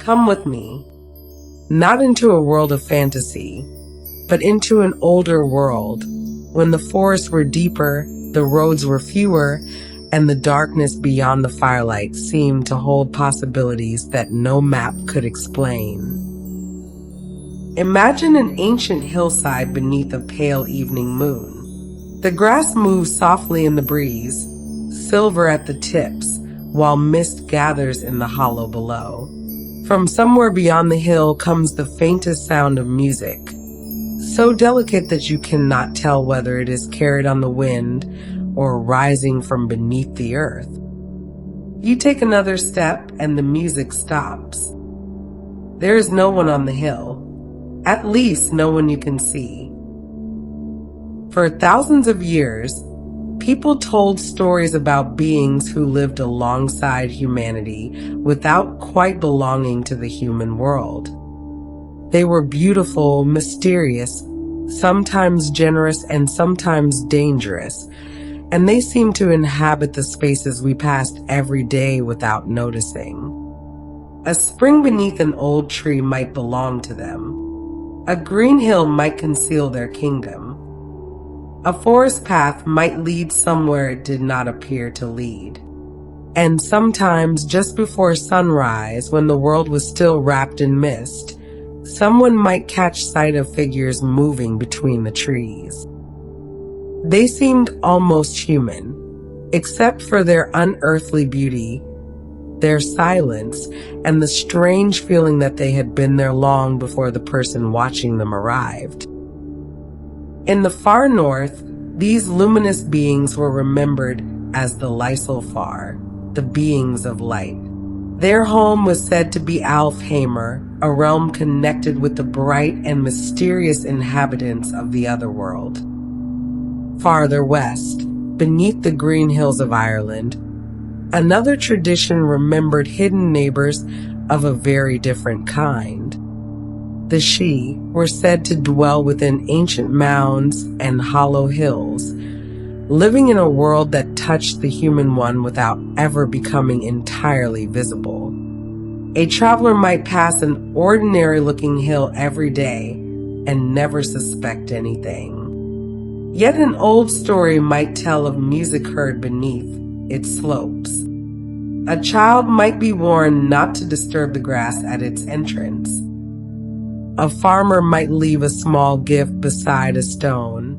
Come with me, not into a world of fantasy, but into an older world, when the forests were deeper, the roads were fewer, and the darkness beyond the firelight seemed to hold possibilities that no map could explain. Imagine an ancient hillside beneath a pale evening moon. The grass moves softly in the breeze, silver at the tips, while mist gathers in the hollow below. From somewhere beyond the hill comes the faintest sound of music, so delicate that you cannot tell whether it is carried on the wind or rising from beneath the earth. You take another step and the music stops. There is no one on the hill, at least no one you can see. For thousands of years, people told stories about beings who lived alongside humanity without quite belonging to the human world. They were beautiful, mysterious, sometimes generous and sometimes dangerous, and they seemed to inhabit the spaces we passed every day without noticing. A spring beneath an old tree might belong to them. A green hill might conceal their kingdom. A forest path might lead somewhere it did not appear to lead. And sometimes, just before sunrise, when the world was still wrapped in mist, someone might catch sight of figures moving between the trees. They seemed almost human, except for their unearthly beauty, their silence, and the strange feeling that they had been there long before the person watching them arrived. In the far north, these luminous beings were remembered as the Ljósálfar, the beings of light. Their home was said to be Alfheimr, a realm connected with the bright and mysterious inhabitants of the otherworld. Farther west, beneath the green hills of Ireland, another tradition remembered hidden neighbors of a very different kind. The Sidhe were said to dwell within ancient mounds and hollow hills, living in a world that touched the human one without ever becoming entirely visible. A traveler might pass an ordinary-looking hill every day and never suspect anything. Yet an old story might tell of music heard beneath its slopes. A child might be warned not to disturb the grass at its entrance. A farmer might leave a small gift beside a stone,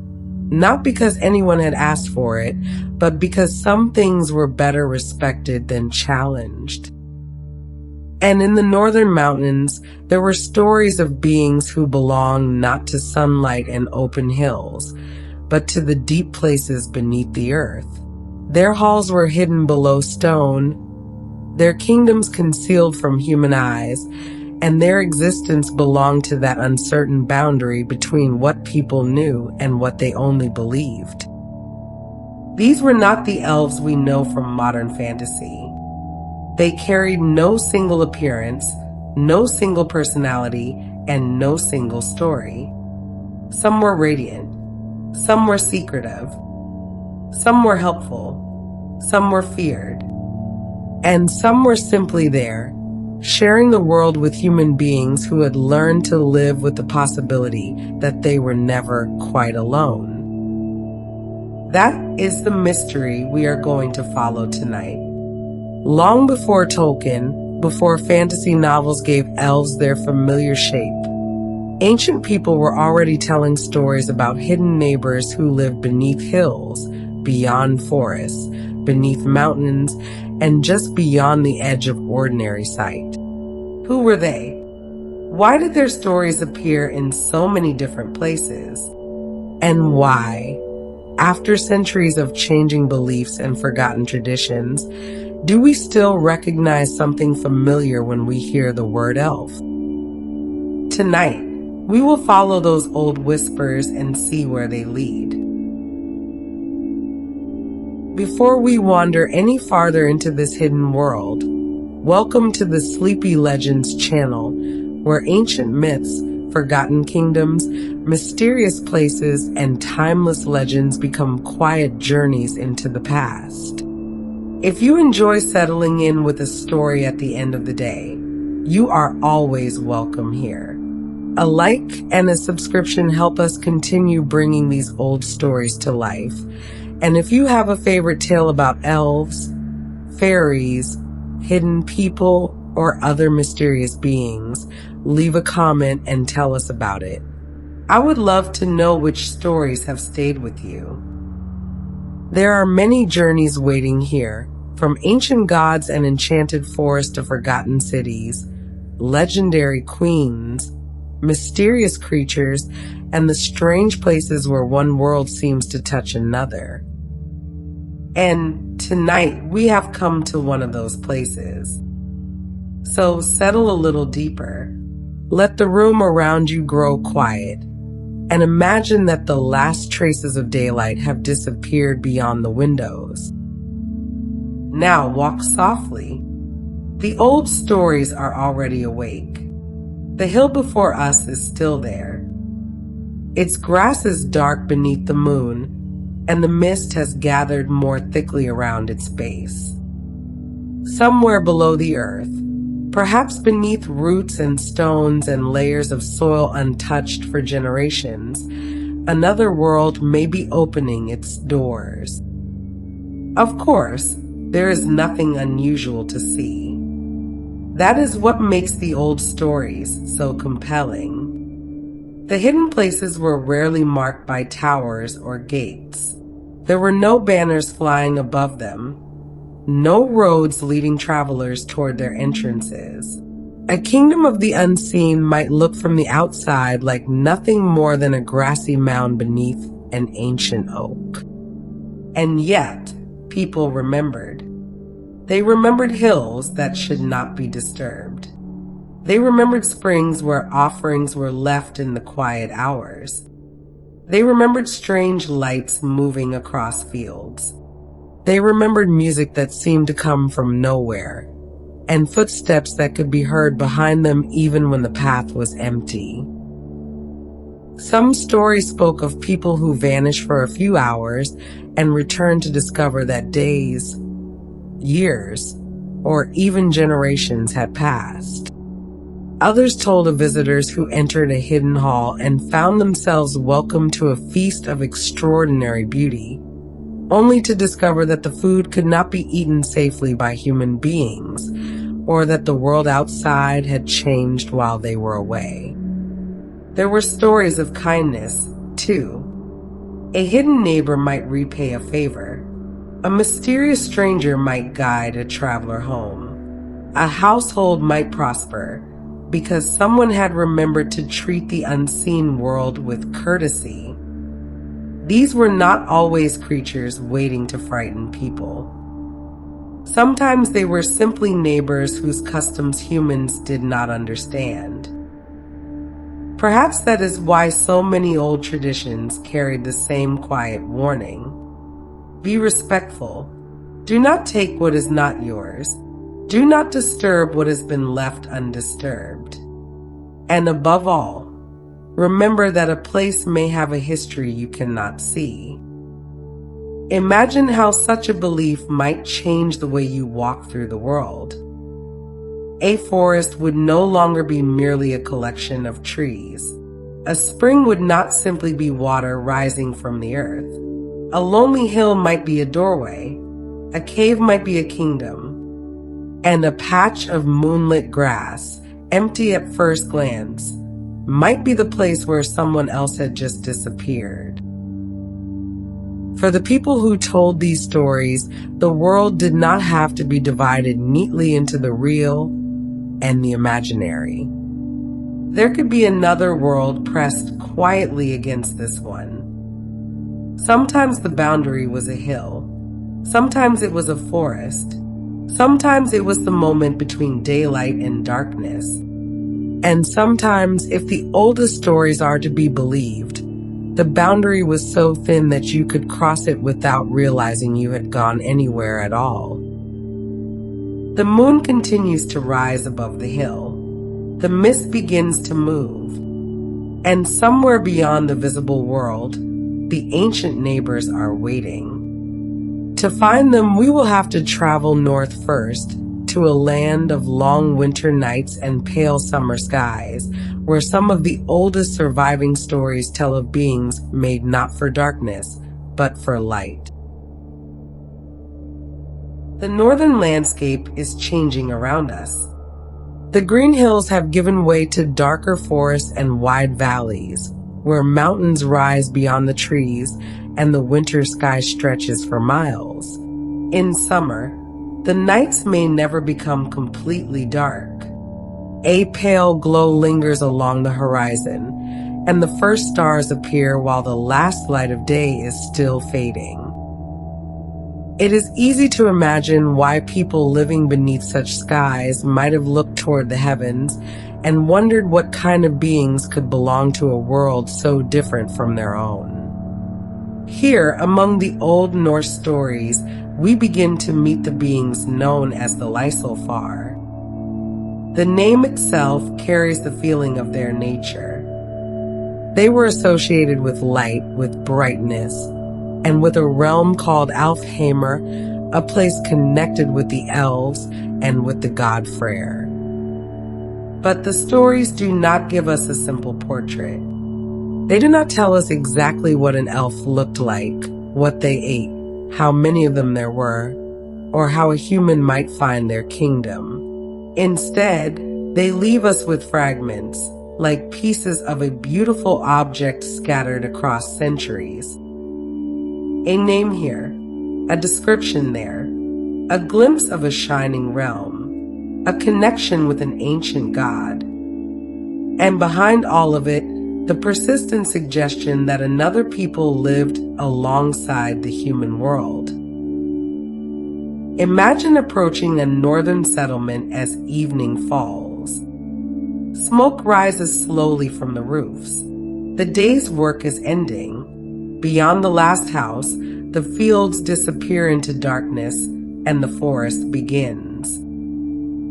not because anyone had asked for it, but because some things were better respected than challenged. And in the northern mountains, there were stories of beings who belonged not to sunlight and open hills, but to the deep places beneath the earth. Their halls were hidden below stone, their kingdoms concealed from human eyes, and their existence belonged to that uncertain boundary between what people knew and what they only believed. These were not the elves we know from modern fantasy. They carried no single appearance, no single personality, and no single story. Some were radiant, some were secretive, some were helpful, some were feared, and some were simply there, sharing the world with human beings who had learned to live with the possibility that they were never quite alone. That is the mystery we are going to follow tonight. Long before Tolkien, before fantasy novels gave elves their familiar shape, ancient people were already telling stories about hidden neighbors who lived beneath hills, beyond forests, beneath mountains, and just beyond the edge of ordinary sight. Who were they? Why did their stories appear in so many different places? And why, after centuries of changing beliefs and forgotten traditions, do we still recognize something familiar when we hear the word elf? Tonight, we will follow those old whispers and see where they lead. Before we wander any farther into this hidden world, welcome to the Sleepy Legends channel, where ancient myths, forgotten kingdoms, mysterious places, and timeless legends become quiet journeys into the past. If you enjoy settling in with a story at the end of the day, you are always welcome here. A like and a subscription help us continue bringing these old stories to life. And if you have a favorite tale about elves, fairies, hidden people, or other mysterious beings, leave a comment and tell us about it. I would love to know which stories have stayed with you. There are many journeys waiting here, from ancient gods and enchanted forests to forgotten cities, legendary queens, mysterious creatures, and the strange places where one world seems to touch another. And tonight, we have come to one of those places. So settle a little deeper. Let the room around you grow quiet, and imagine that the last traces of daylight have disappeared beyond the windows. Now walk softly. The old stories are already awake. The hill before us is still there. Its grass is dark beneath the moon, and the mist has gathered more thickly around its base. Somewhere below the earth, perhaps beneath roots and stones and layers of soil untouched for generations, another world may be opening its doors. Of course, there is nothing unusual to see. That is what makes the old stories so compelling. The hidden places were rarely marked by towers or gates. There were no banners flying above them, no roads leading travelers toward their entrances. A kingdom of the unseen might look from the outside like nothing more than a grassy mound beneath an ancient oak. And yet, people remembered. They remembered hills that should not be disturbed. They remembered springs where offerings were left in the quiet hours. They remembered strange lights moving across fields. They remembered music that seemed to come from nowhere, and footsteps that could be heard behind them even when the path was empty. Some stories spoke of people who vanished for a few hours and returned to discover that days, years, or even generations had passed. Others told of visitors who entered a hidden hall and found themselves welcomed to a feast of extraordinary beauty, only to discover that the food could not be eaten safely by human beings, or that the world outside had changed while they were away. There were stories of kindness, too. A hidden neighbor might repay a favor. A mysterious stranger might guide a traveler home. A household might prosper because someone had remembered to treat the unseen world with courtesy. These were not always creatures waiting to frighten people. Sometimes they were simply neighbors whose customs humans did not understand. Perhaps that is why so many old traditions carried the same quiet warning. Be respectful. Do not take what is not yours. Do not disturb what has been left undisturbed. And above all, remember that a place may have a history you cannot see. Imagine how such a belief might change the way you walk through the world. A forest would no longer be merely a collection of trees. A spring would not simply be water rising from the earth. A lonely hill might be a doorway. A cave might be a kingdom. And a patch of moonlit grass, empty at first glance, might be the place where someone else had just disappeared. For the people who told these stories, the world did not have to be divided neatly into the real and the imaginary. There could be another world pressed quietly against this one. Sometimes the boundary was a hill. Sometimes it was a forest. Sometimes it was the moment between daylight and darkness. And sometimes, if the oldest stories are to be believed, the boundary was so thin that you could cross it without realizing you had gone anywhere at all. The moon continues to rise above the hill. The mist begins to move. And somewhere beyond the visible world, the ancient neighbors are waiting. To find them, we will have to travel north first, to a land of long winter nights and pale summer skies, where some of the oldest surviving stories tell of beings made not for darkness, but for light. The northern landscape is changing around us. The green hills have given way to darker forests and wide valleys, where mountains rise beyond the trees and the winter sky stretches for miles. In summer, the nights may never become completely dark. A pale glow lingers along the horizon, and the first stars appear while the last light of day is still fading. It is easy to imagine why people living beneath such skies might have looked toward the heavens and wondered what kind of beings could belong to a world so different from their own. Here, among the Old Norse stories, we begin to meet the beings known as the Ljósálfar. The name itself carries the feeling of their nature. They were associated with light, with brightness, and with a realm called Alfheimr, a place connected with the Elves and with the god Freyr. But the stories do not give us a simple portrait. They do not tell us exactly what an elf looked like, what they ate, how many of them there were, or how a human might find their kingdom. Instead, they leave us with fragments, like pieces of a beautiful object scattered across centuries. A name here, a description there, a glimpse of a shining realm, a connection with an ancient god. And behind all of it, the persistent suggestion that another people lived alongside the human world. Imagine approaching a northern settlement as evening falls. Smoke rises slowly from the roofs. The day's work is ending. Beyond the last house, the fields disappear into darkness and the forest begins.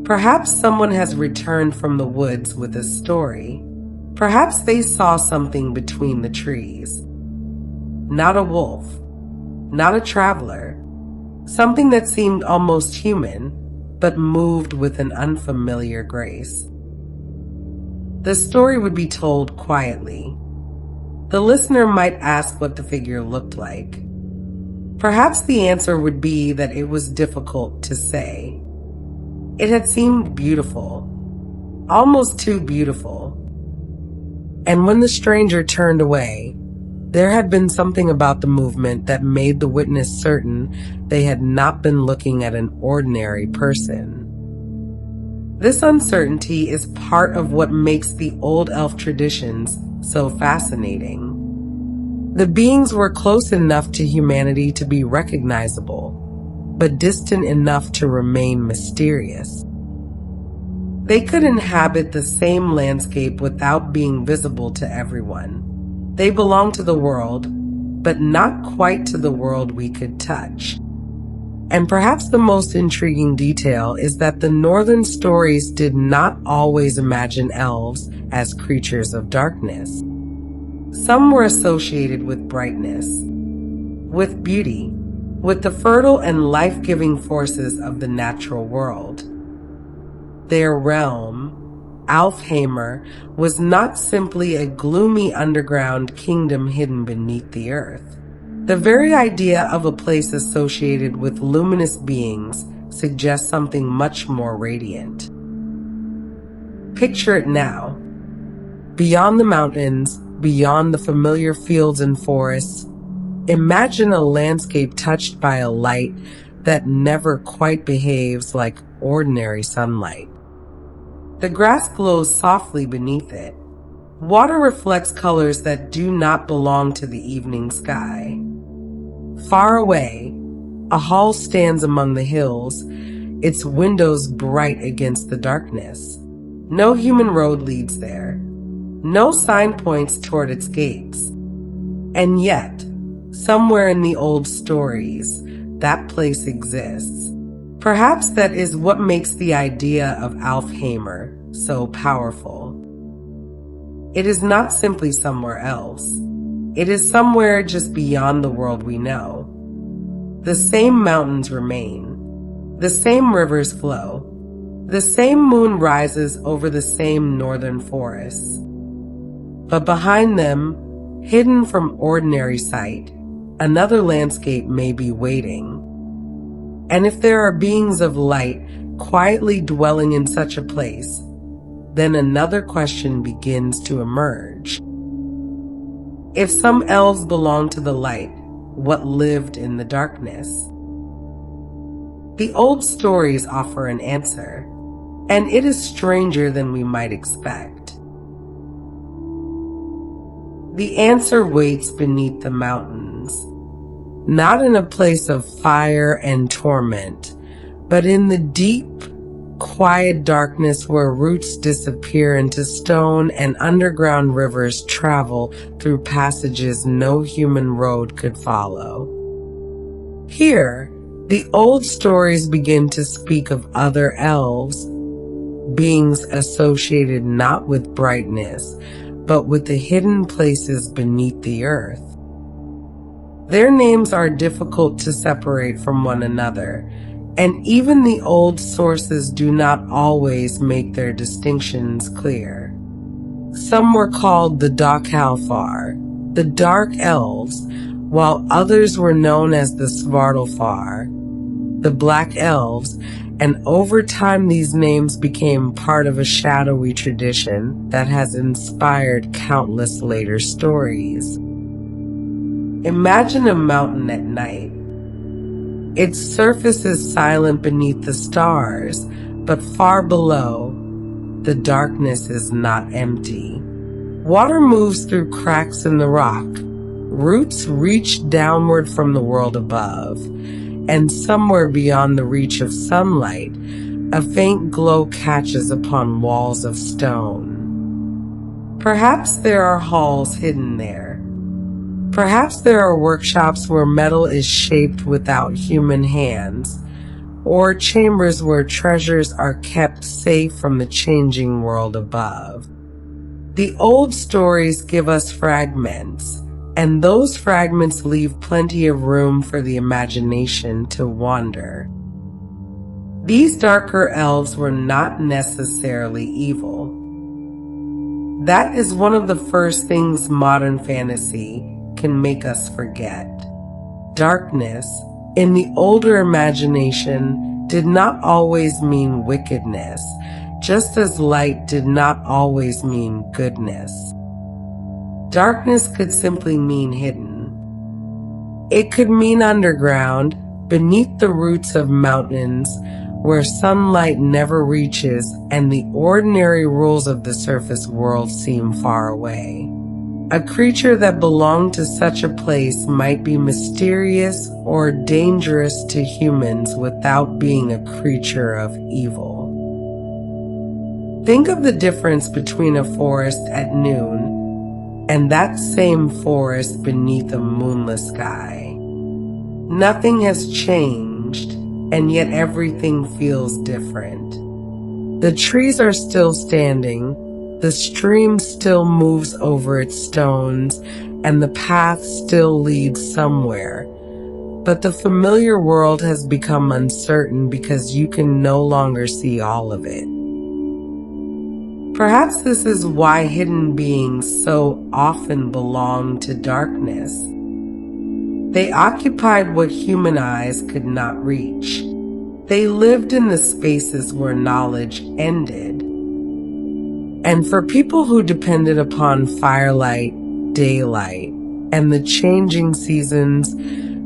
Perhaps someone has returned from the woods with a story. Perhaps they saw something between the trees. Not a wolf, not a traveler, something that seemed almost human, but moved with an unfamiliar grace. The story would be told quietly. The listener might ask what the figure looked like. Perhaps the answer would be that it was difficult to say. It had seemed beautiful, almost too beautiful. And when the stranger turned away, there had been something about the movement that made the witness certain they had not been looking at an ordinary person. This uncertainty is part of what makes the old elf traditions so fascinating. The beings were close enough to humanity to be recognizable, but distant enough to remain mysterious. They could inhabit the same landscape without being visible to everyone. They belonged to the world, but not quite to the world we could touch. And perhaps the most intriguing detail is that the northern stories did not always imagine elves as creatures of darkness. Some were associated with brightness, with beauty, with the fertile and life-giving forces of the natural world. Their realm, Alfheimr, was not simply a gloomy underground kingdom hidden beneath the earth. The very idea of a place associated with luminous beings suggests something much more radiant. Picture it now. Beyond the mountains, beyond the familiar fields and forests, imagine a landscape touched by a light that never quite behaves like ordinary sunlight. The grass glows softly beneath it. Water reflects colors that do not belong to the evening sky. Far away, a hall stands among the hills, its windows bright against the darkness. No human road leads there. No sign points toward its gates. And yet, somewhere in the old stories, that place exists. Perhaps that is what makes the idea of Alfheimr so powerful. It is not simply somewhere else. It is somewhere just beyond the world we know. The same mountains remain. The same rivers flow. The same moon rises over the same northern forests. But behind them, hidden from ordinary sight, another landscape may be waiting. And if there are beings of light quietly dwelling in such a place, then another question begins to emerge. If some elves belong to the light, what lived in the darkness? The old stories offer an answer, and it is stranger than we might expect. The answer waits beneath the mountains, not in a place of fire and torment, but in the deep, quiet darkness where roots disappear into stone and underground rivers travel through passages no human road could follow. Here, the old stories begin to speak of other elves, beings associated not with brightness, but with the hidden places beneath the earth. Their names are difficult to separate from one another, and even the old sources do not always make their distinctions clear. Some were called the Ljósálfar, the Dark Elves, while others were known as the Svartalfar, the Black Elves, and over time these names became part of a shadowy tradition that has inspired countless later stories. Imagine a mountain at night. Its surface is silent beneath the stars, but far below, the darkness is not empty. Water moves through cracks in the rock. Roots reach downward from the world above, and somewhere beyond the reach of sunlight, a faint glow catches upon walls of stone. Perhaps there are halls hidden there. Perhaps there are workshops where metal is shaped without human hands, or chambers where treasures are kept safe from the changing world above. The old stories give us fragments, and those fragments leave plenty of room for the imagination to wander. These darker elves were not necessarily evil. That is one of the first things modern fantasy can make us forget. Darkness, in the older imagination, did not always mean wickedness, just as light did not always mean goodness. Darkness could simply mean hidden. It could mean underground, beneath the roots of mountains, where sunlight never reaches and the ordinary rules of the surface world seem far away. A creature that belonged to such a place might be mysterious or dangerous to humans without being a creature of evil. Think of the difference between a forest at noon and that same forest beneath a moonless sky. Nothing has changed, and yet everything feels different. The trees are still standing, the stream still moves over its stones, and the path still leads somewhere. But the familiar world has become uncertain because you can no longer see all of it. Perhaps this is why hidden beings so often belong to darkness. They occupied what human eyes could not reach. They lived in the spaces where knowledge ended. And for people who depended upon firelight, daylight, and the changing seasons,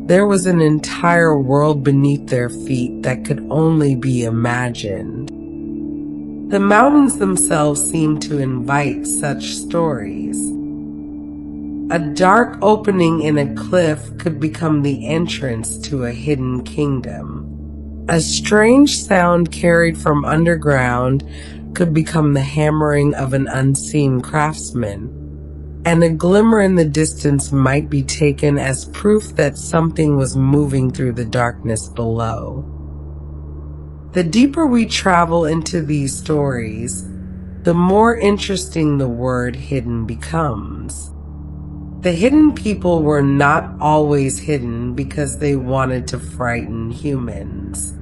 there was an entire world beneath their feet that could only be imagined. The mountains themselves seem to invite such stories. A dark opening in a cliff could become the entrance to a hidden kingdom. A strange sound carried from underground could become the hammering of an unseen craftsman, and a glimmer in the distance might be taken as proof that something was moving through the darkness below. The deeper we travel into these stories, the more interesting the word hidden becomes. The hidden people were not always hidden because they wanted to frighten humans.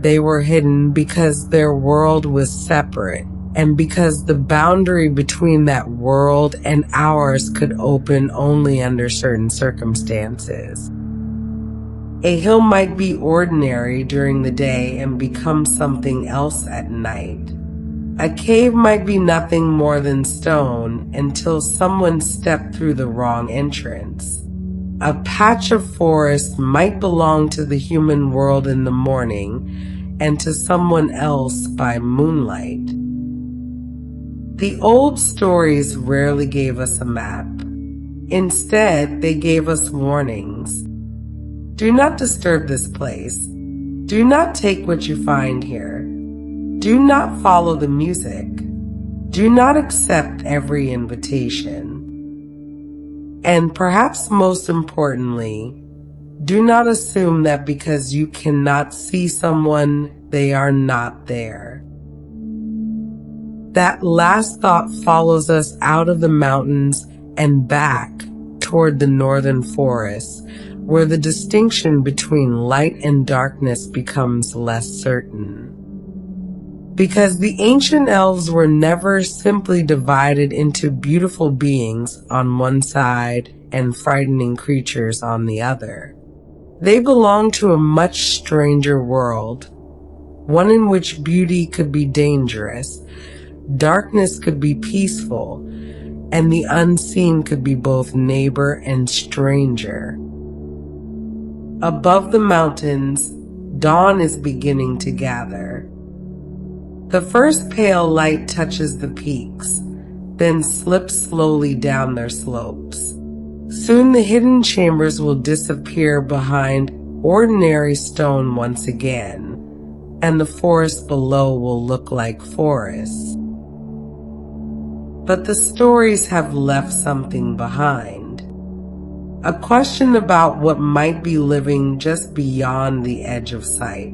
They were hidden because their world was separate, and because the boundary between that world and ours could open only under certain circumstances. A hill might be ordinary during the day and become something else at night. A cave might be nothing more than stone until someone stepped through the wrong entrance. A patch of forest might belong to the human world in the morning and to someone else by moonlight. The old stories rarely gave us a map. Instead, they gave us warnings. Do not disturb this place. Do not take what you find here. Do not follow the music. Do not accept every invitation. And perhaps most importantly, do not assume that because you cannot see someone, they are not there. That last thought follows us out of the mountains and back toward the northern forests, where the distinction between light and darkness becomes less certain. Because the ancient elves were never simply divided into beautiful beings on one side and frightening creatures on the other. They belonged to a much stranger world, one in which beauty could be dangerous, darkness could be peaceful, and the unseen could be both neighbor and stranger. Above the mountains, dawn is beginning to gather. The first pale light touches the peaks, then slips slowly down their slopes. Soon the hidden chambers will disappear behind ordinary stone once again, and the forest below will look like forests. But the stories have left something behind. A question about what might be living just beyond the edge of sight.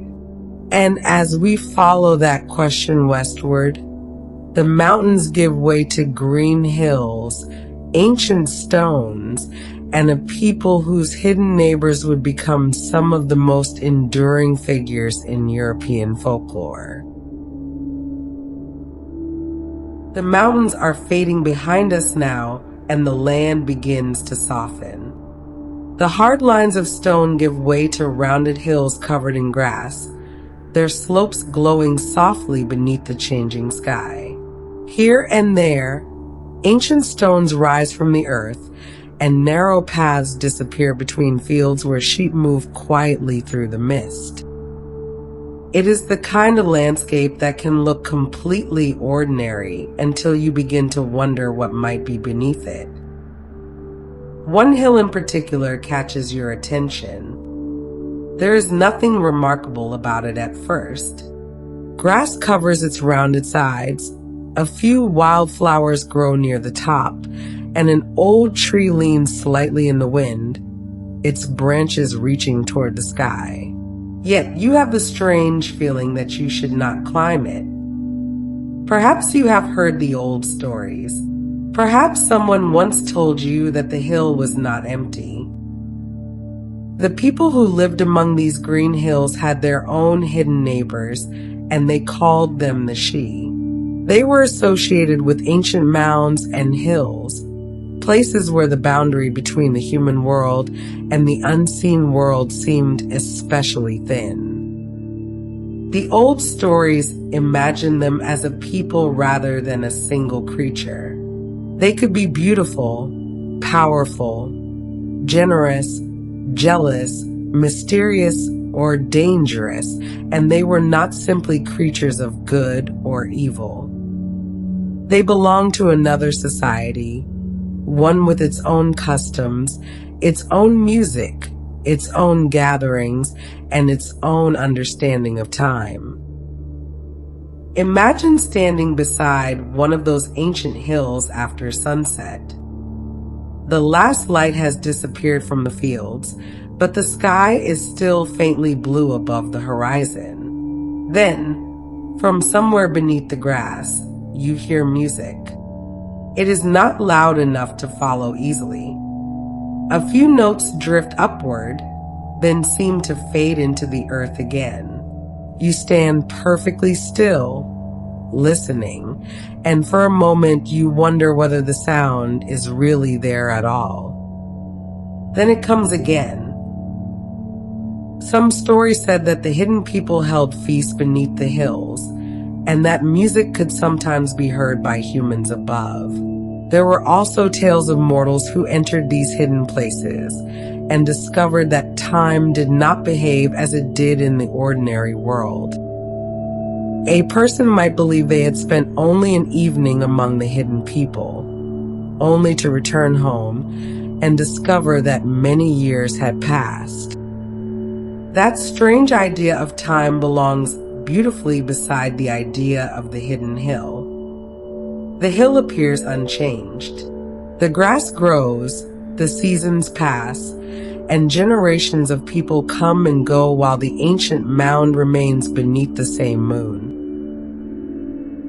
And as we follow that question westward, the mountains give way to green hills, ancient stones, and a people whose hidden neighbors would become some of the most enduring figures in European folklore. The mountains are fading behind us now, and the land begins to soften. The hard lines of stone give way to rounded hills covered in grass, their slopes glowing softly beneath the changing sky. Here and there, ancient stones rise from the earth, and narrow paths disappear between fields where sheep move quietly through the mist. It is the kind of landscape that can look completely ordinary until you begin to wonder what might be beneath it. One hill in particular catches your attention. There is nothing remarkable about it at first. Grass covers its rounded sides, a few wildflowers grow near the top, and an old tree leans slightly in the wind, its branches reaching toward the sky. Yet you have the strange feeling that you should not climb it. Perhaps you have heard the old stories. Perhaps someone once told you that the hill was not empty. The people who lived among these green hills had their own hidden neighbors, and they called them the Sidhe. They were associated with ancient mounds and hills, places where the boundary between the human world and the unseen world seemed especially thin. The old stories imagined them as a people rather than a single creature. They could be beautiful, powerful, generous, jealous, mysterious, or dangerous, and they were not simply creatures of good or evil. They belonged to another society, one with its own customs, its own music, its own gatherings, and its own understanding of time. Imagine standing beside one of those ancient hills after sunset. The last light has disappeared from the fields, but the sky is still faintly blue above the horizon. Then, from somewhere beneath the grass, you hear music. It is not loud enough to follow easily. A few notes drift upward, then seem to fade into the earth again. You stand perfectly still, listening, and for a moment you wonder whether the sound is really there at all. Then it comes again. Some stories said that the hidden people held feasts beneath the hills, and that music could sometimes be heard by humans above. There were also tales of mortals who entered these hidden places and discovered that time did not behave as it did in the ordinary world. A person might believe they had spent only an evening among the hidden people, only to return home and discover that many years had passed. That strange idea of time belongs beautifully beside the idea of the hidden hill. The hill appears unchanged. The grass grows, the seasons pass, and generations of people come and go while the ancient mound remains beneath the same moon.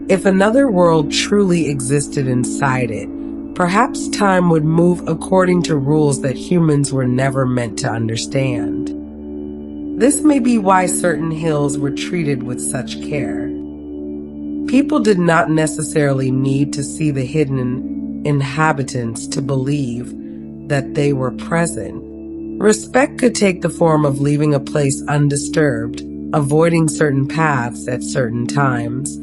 If another world truly existed inside it, perhaps time would move according to rules that humans were never meant to understand. This may be why certain hills were treated with such care. People did not necessarily need to see the hidden inhabitants to believe that they were present. Respect could take the form of leaving a place undisturbed, avoiding certain paths at certain times,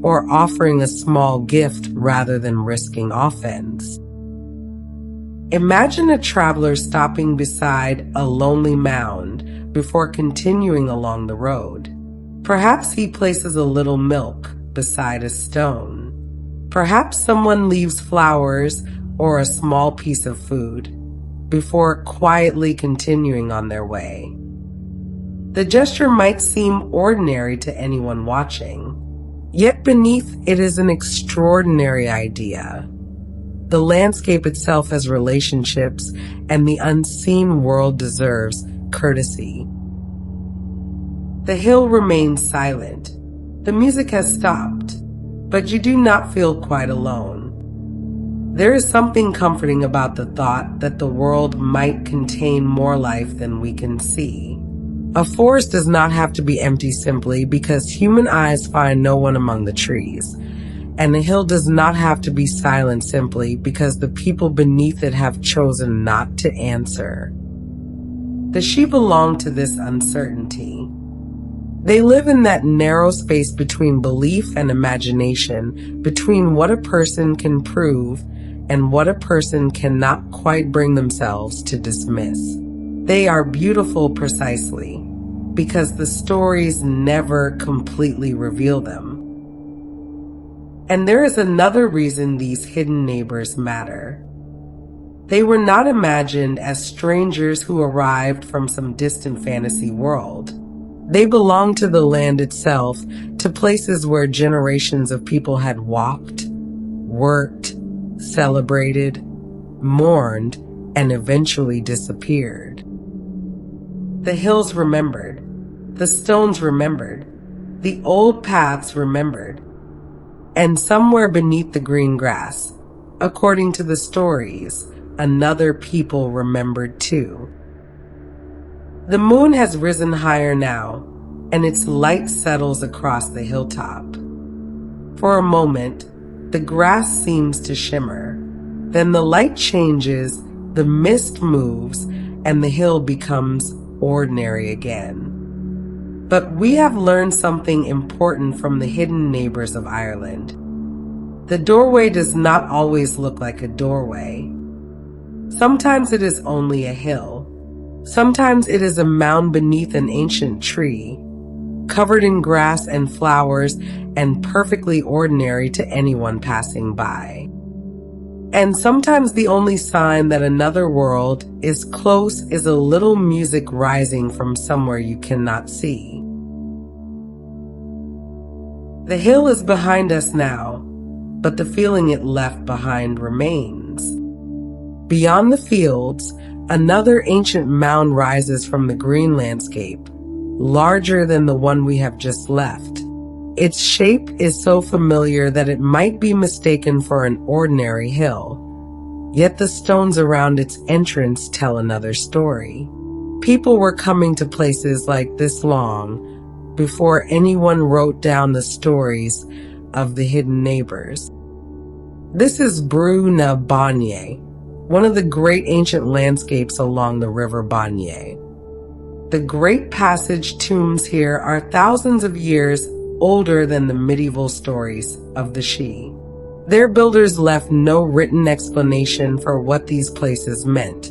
or offering a small gift rather than risking offense. Imagine a traveler stopping beside a lonely mound before continuing along the road. Perhaps he places a little milk beside a stone. Perhaps someone leaves flowers or a small piece of food before quietly continuing on their way. The gesture might seem ordinary to anyone watching, yet beneath it is an extraordinary idea. The landscape itself has relationships, and the unseen world deserves courtesy. The hill remains silent. The music has stopped, but you do not feel quite alone. There is something comforting about the thought that the world might contain more life than we can see. A forest does not have to be empty simply because human eyes find no one among the trees. And the hill does not have to be silent simply because the people beneath it have chosen not to answer. The sheep belong to this uncertainty. They live in that narrow space between belief and imagination, between what a person can prove and what a person cannot quite bring themselves to dismiss. They are beautiful precisely because the stories never completely reveal them. And there is another reason these hidden neighbors matter. They were not imagined as strangers who arrived from some distant fantasy world. They belong to the land itself, to places where generations of people had walked, worked, celebrated, mourned, and eventually disappeared. The hills remembered, the stones remembered, the old paths remembered, and somewhere beneath the green grass, according to the stories, another people remembered too. The moon has risen higher now, and its light settles across the hilltop. For a moment, the grass seems to shimmer. Then the light changes, the mist moves, and the hill becomes ordinary again. But we have learned something important from the hidden neighbors of Ireland. The doorway does not always look like a doorway. Sometimes it is only a hill. Sometimes it is a mound beneath an ancient tree, covered in grass and flowers and perfectly ordinary to anyone passing by. And sometimes the only sign that another world is close is a little music rising from somewhere you cannot see. The hill is behind us now, but the feeling it left behind remains. Beyond the fields, another ancient mound rises from the green landscape, larger than the one we have just left. Its shape is so familiar that it might be mistaken for an ordinary hill, yet the stones around its entrance tell another story. People were coming to places like this long, before anyone wrote down the stories of the hidden neighbors. This is Brú na Báine, one of the great ancient landscapes along the river Báine. The Great Passage tombs here are thousands of years older than the medieval stories of the Sidhe. Their builders left no written explanation for what these places meant,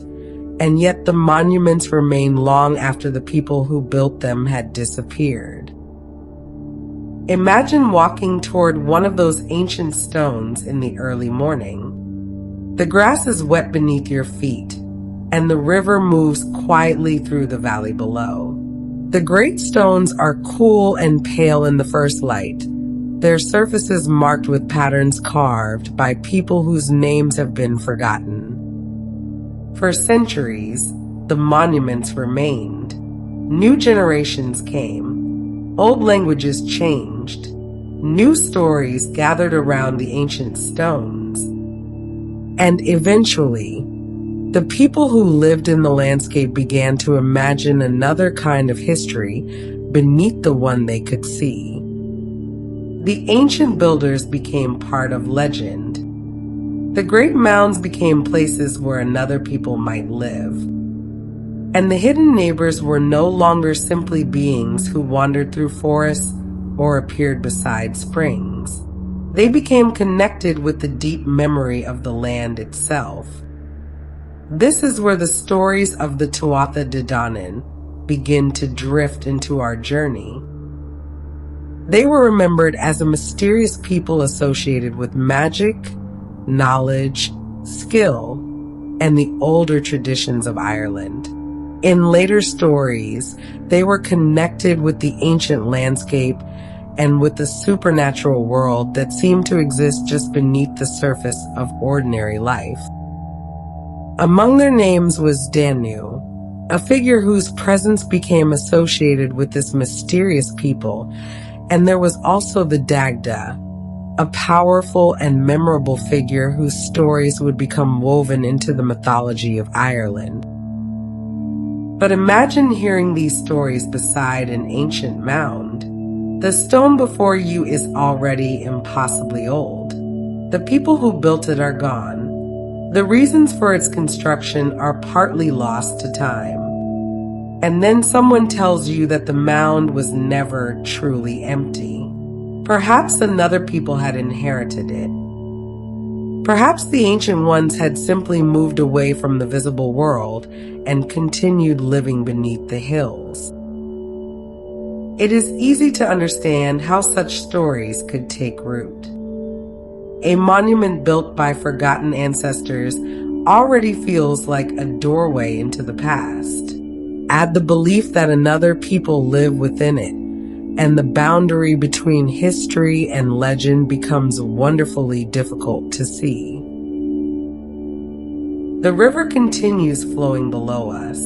and yet the monuments remain long after the people who built them had disappeared. Imagine walking toward one of those ancient stones in the early morning. The grass is wet beneath your feet, and the river moves quietly through the valley below. The great stones are cool and pale in the first light, their surfaces marked with patterns carved by people whose names have been forgotten. For centuries, the monuments remained. New generations came. Old languages changed. New stories gathered around the ancient stones. And eventually, the people who lived in the landscape began to imagine another kind of history beneath the one they could see. The ancient builders became part of legend. The great mounds became places where another people might live. And the hidden neighbors were no longer simply beings who wandered through forests or appeared beside springs. They became connected with the deep memory of the land itself. This is where the stories of the Tuatha De Danann begin to drift into our journey. They were remembered as a mysterious people associated with magic, knowledge, skill, and the older traditions of Ireland. In later stories, they were connected with the ancient landscape and with the supernatural world that seemed to exist just beneath the surface of ordinary life. Among their names was Danu, a figure whose presence became associated with this mysterious people, and there was also the Dagda, a powerful and memorable figure whose stories would become woven into the mythology of Ireland. But imagine hearing these stories beside an ancient mound. The stone before you is already impossibly old. The people who built it are gone. The reasons for its construction are partly lost to time. And then someone tells you that the mound was never truly empty. Perhaps another people had inherited it. Perhaps the ancient ones had simply moved away from the visible world and continued living beneath the hills. It is easy to understand how such stories could take root. A monument built by forgotten ancestors already feels like a doorway into the past. Add the belief that another people live within it, and the boundary between history and legend becomes wonderfully difficult to see. The river continues flowing below us.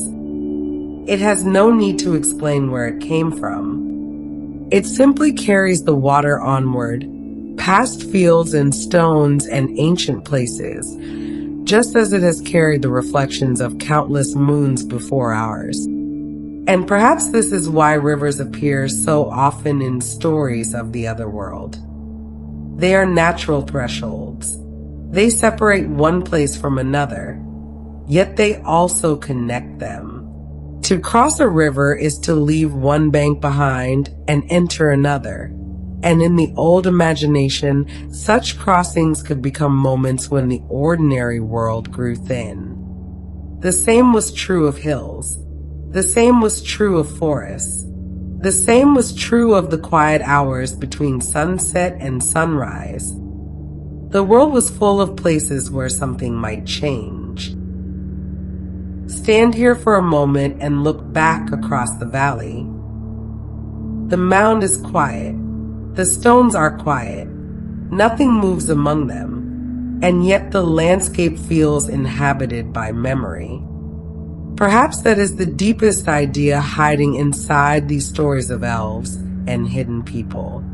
It has no need to explain where it came from. It simply carries the water onward, past fields and stones and ancient places, just as it has carried the reflections of countless moons before ours. And perhaps this is why rivers appear so often in stories of the other world. They are natural thresholds. They separate one place from another, yet they also connect them. To cross a river is to leave one bank behind and enter another. And in the old imagination, such crossings could become moments when the ordinary world grew thin. The same was true of hills. The same was true of forests. The same was true of the quiet hours between sunset and sunrise. The world was full of places where something might change. Stand here for a moment and look back across the valley. The mound is quiet. The stones are quiet. Nothing moves among them, and yet the landscape feels inhabited by memory. Perhaps that is the deepest idea hiding inside these stories of elves and hidden people.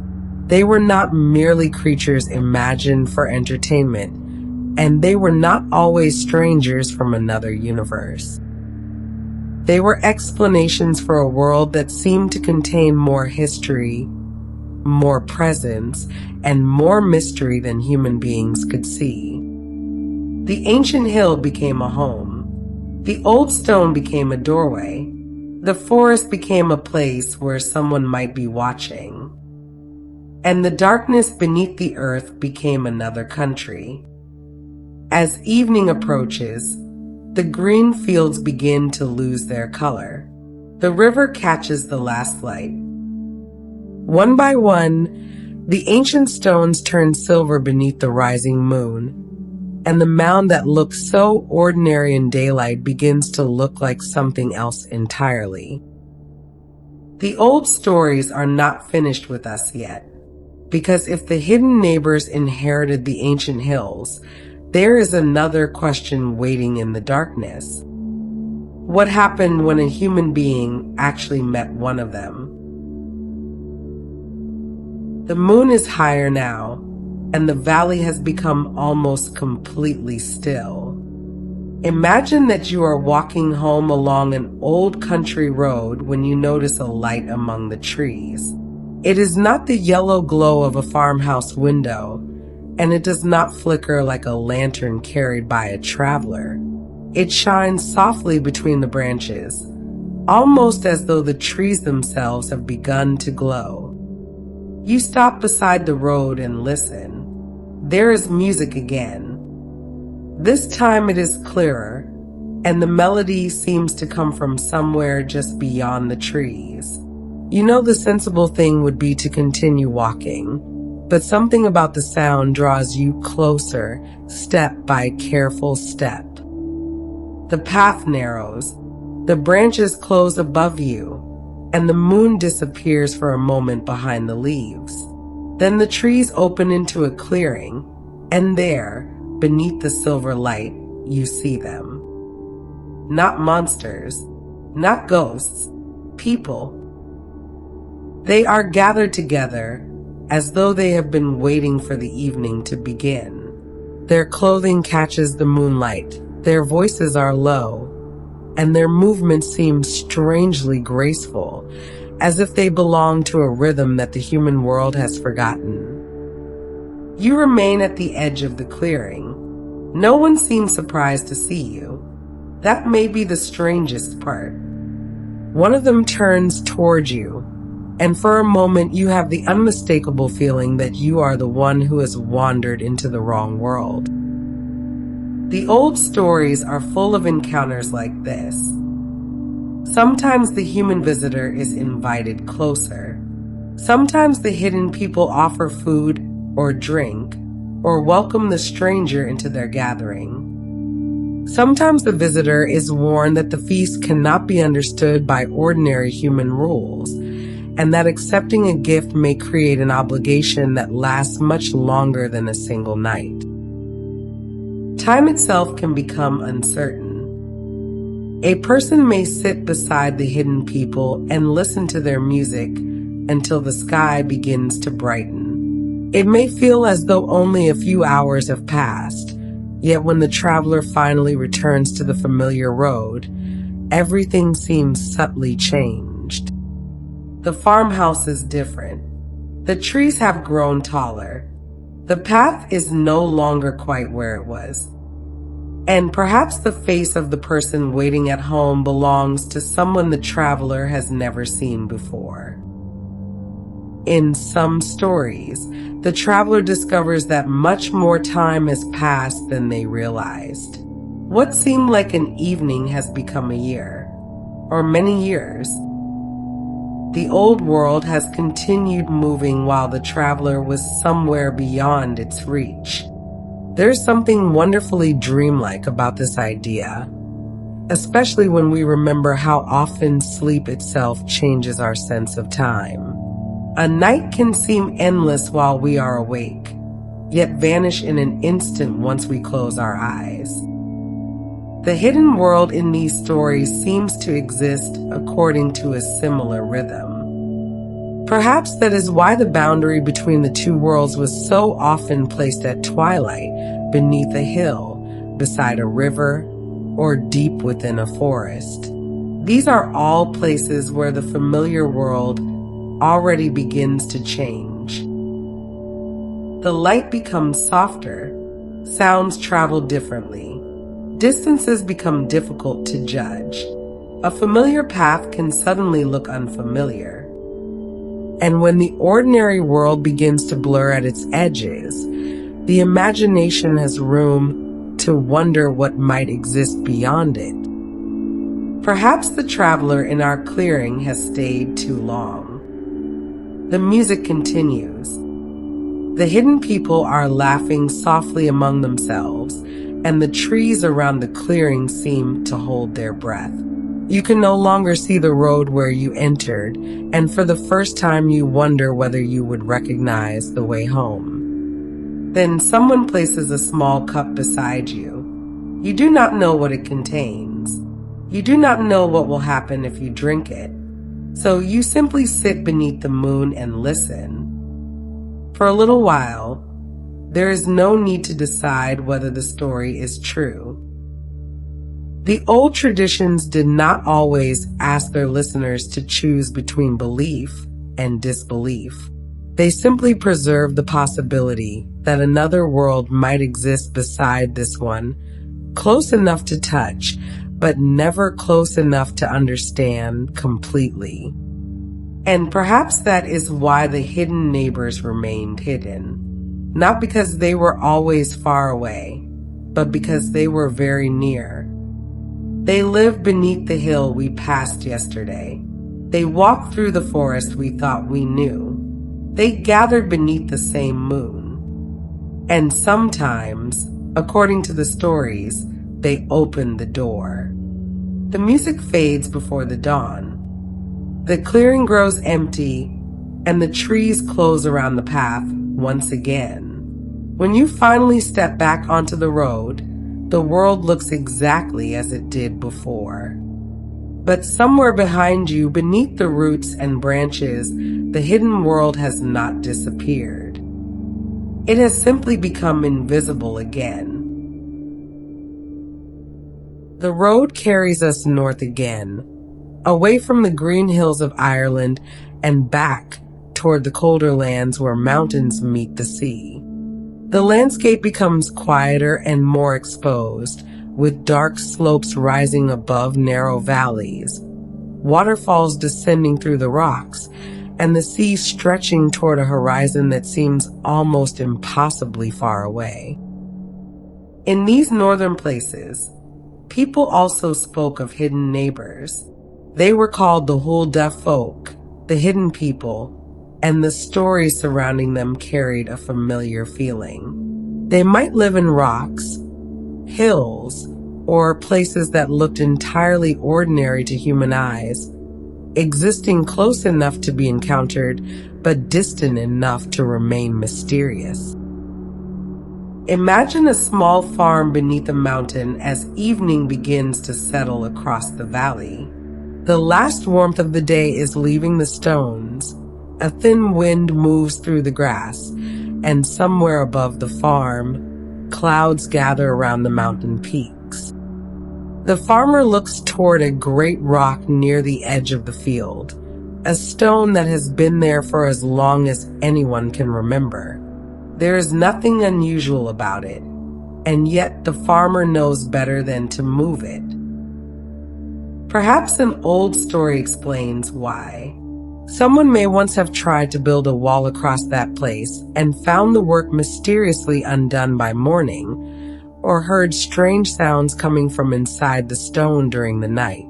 They were not merely creatures imagined for entertainment, and they were not always strangers from another universe. They were explanations for a world that seemed to contain more history, more presence, and more mystery than human beings could see. The ancient hill became a home. The old stone became a doorway. The forest became a place where someone might be watching. And the darkness beneath the earth became another country. As evening approaches, the green fields begin to lose their color. The river catches the last light. One by one, the ancient stones turn silver beneath the rising moon, and the mound that looked so ordinary in daylight begins to look like something else entirely. The old stories are not finished with us yet, because if the hidden neighbors inherited the ancient hills, there is another question waiting in the darkness. What happened when a human being actually met one of them? The moon is higher now, and the valley has become almost completely still. Imagine that you are walking home along an old country road when you notice a light among the trees. It is not the yellow glow of a farmhouse window, and it does not flicker like a lantern carried by a traveler. It shines softly between the branches, almost as though the trees themselves have begun to glow. You stop beside the road and listen. There is music again. This time it is clearer, and the melody seems to come from somewhere just beyond the trees. You know the sensible thing would be to continue walking, but something about the sound draws you closer, step by careful step. The path narrows, the branches close above you, and the moon disappears for a moment behind the leaves. Then the trees open into a clearing, and there, beneath the silver light, you see them. Not monsters, not ghosts, people. They are gathered together as though they have been waiting for the evening to begin. Their clothing catches the moonlight, their voices are low, and their movements seem strangely graceful, as if they belong to a rhythm that the human world has forgotten. You remain at the edge of the clearing. No one seems surprised to see you. That may be the strangest part. One of them turns towards you, and for a moment you have the unmistakable feeling that you are the one who has wandered into the wrong world. The old stories are full of encounters like this. Sometimes the human visitor is invited closer. Sometimes the hidden people offer food or drink, or welcome the stranger into their gathering. Sometimes the visitor is warned that the feast cannot be understood by ordinary human rules, and that accepting a gift may create an obligation that lasts much longer than a single night. Time itself can become uncertain. A person may sit beside the hidden people and listen to their music until the sky begins to brighten. It may feel as though only a few hours have passed, yet when the traveler finally returns to the familiar road, everything seems subtly changed. The farmhouse is different. The trees have grown taller. The path is no longer quite where it was. And perhaps the face of the person waiting at home belongs to someone the traveler has never seen before. In some stories, the traveler discovers that much more time has passed than they realized. What seemed like an evening has become a year, or many years. The old world has continued moving while the traveler was somewhere beyond its reach. There's something wonderfully dreamlike about this idea, especially when we remember how often sleep itself changes our sense of time. A night can seem endless while we are awake, yet vanish in an instant once we close our eyes. The hidden world in these stories seems to exist according to a similar rhythm. Perhaps that is why the boundary between the two worlds was so often placed at twilight, beneath a hill, beside a river, or deep within a forest. These are all places where the familiar world already begins to change. The light becomes softer, sounds travel differently, distances become difficult to judge. A familiar path can suddenly look unfamiliar. And when the ordinary world begins to blur at its edges, the imagination has room to wonder what might exist beyond it. Perhaps the traveler in our clearing has stayed too long. The music continues. The hidden people are laughing softly among themselves, and the trees around the clearing seem to hold their breath. You can no longer see the road where you entered, and for the first time you wonder whether you would recognize the way home. Then someone places a small cup beside you. You do not know what it contains. You do not know what will happen if you drink it. So you simply sit beneath the moon and listen. For a little while, there is no need to decide whether the story is true. The old traditions did not always ask their listeners to choose between belief and disbelief. They simply preserved the possibility that another world might exist beside this one, close enough to touch, but never close enough to understand completely. And perhaps that is why the hidden neighbors remained hidden. Not because they were always far away, but because they were very near. They lived beneath the hill we passed yesterday. They walked through the forest we thought we knew. They gathered beneath the same moon. And sometimes, according to the stories, they opened the door. The music fades before the dawn. The clearing grows empty, and the trees close around the path once again. When you finally step back onto the road, the world looks exactly as it did before. But somewhere behind you, beneath the roots and branches, the hidden world has not disappeared. It has simply become invisible again. The road carries us north again, away from the green hills of Ireland and back toward the colder lands where mountains meet the sea. The landscape becomes quieter and more exposed, with dark slopes rising above narrow valleys, waterfalls descending through the rocks, and the sea stretching toward a horizon that seems almost impossibly far away. In these northern places, people also spoke of hidden neighbors. They were called the Huldufólk, the hidden people, and the stories surrounding them carried a familiar feeling. They might live in rocks, hills, or places that looked entirely ordinary to human eyes, existing close enough to be encountered, but distant enough to remain mysterious. Imagine a small farm beneath a mountain as evening begins to settle across the valley. The last warmth of the day is leaving the stones. A thin wind moves through the grass, and somewhere above the farm, clouds gather around the mountain peaks. The farmer looks toward a great rock near the edge of the field, a stone that has been there for as long as anyone can remember. There is nothing unusual about it, and yet the farmer knows better than to move it. Perhaps an old story explains why. Someone may once have tried to build a wall across that place and found the work mysteriously undone by morning, or heard strange sounds coming from inside the stone during the night.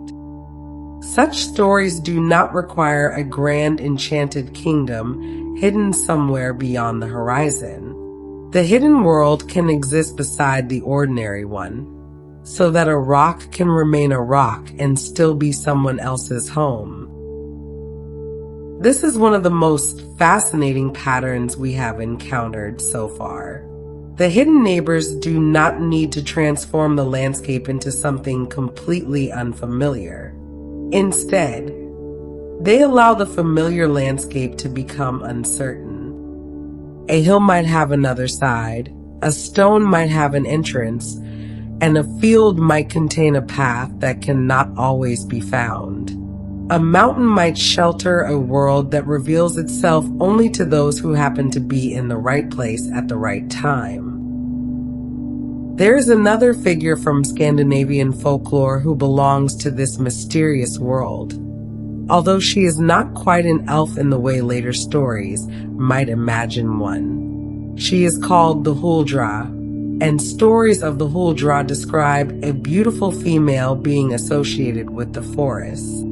Such stories do not require a grand enchanted kingdom hidden somewhere beyond the horizon. The hidden world can exist beside the ordinary one, so that a rock can remain a rock and still be someone else's home. This is one of the most fascinating patterns we have encountered so far. The hidden neighbors do not need to transform the landscape into something completely unfamiliar. Instead, they allow the familiar landscape to become uncertain. A hill might have another side, a stone might have an entrance, and a field might contain a path that cannot always be found. A mountain might shelter a world that reveals itself only to those who happen to be in the right place at the right time. There is another figure from Scandinavian folklore who belongs to this mysterious world. Although she is not quite an elf in the way later stories might imagine one. She is called the Huldra, and stories of the Huldra describe a beautiful female being associated with the forests.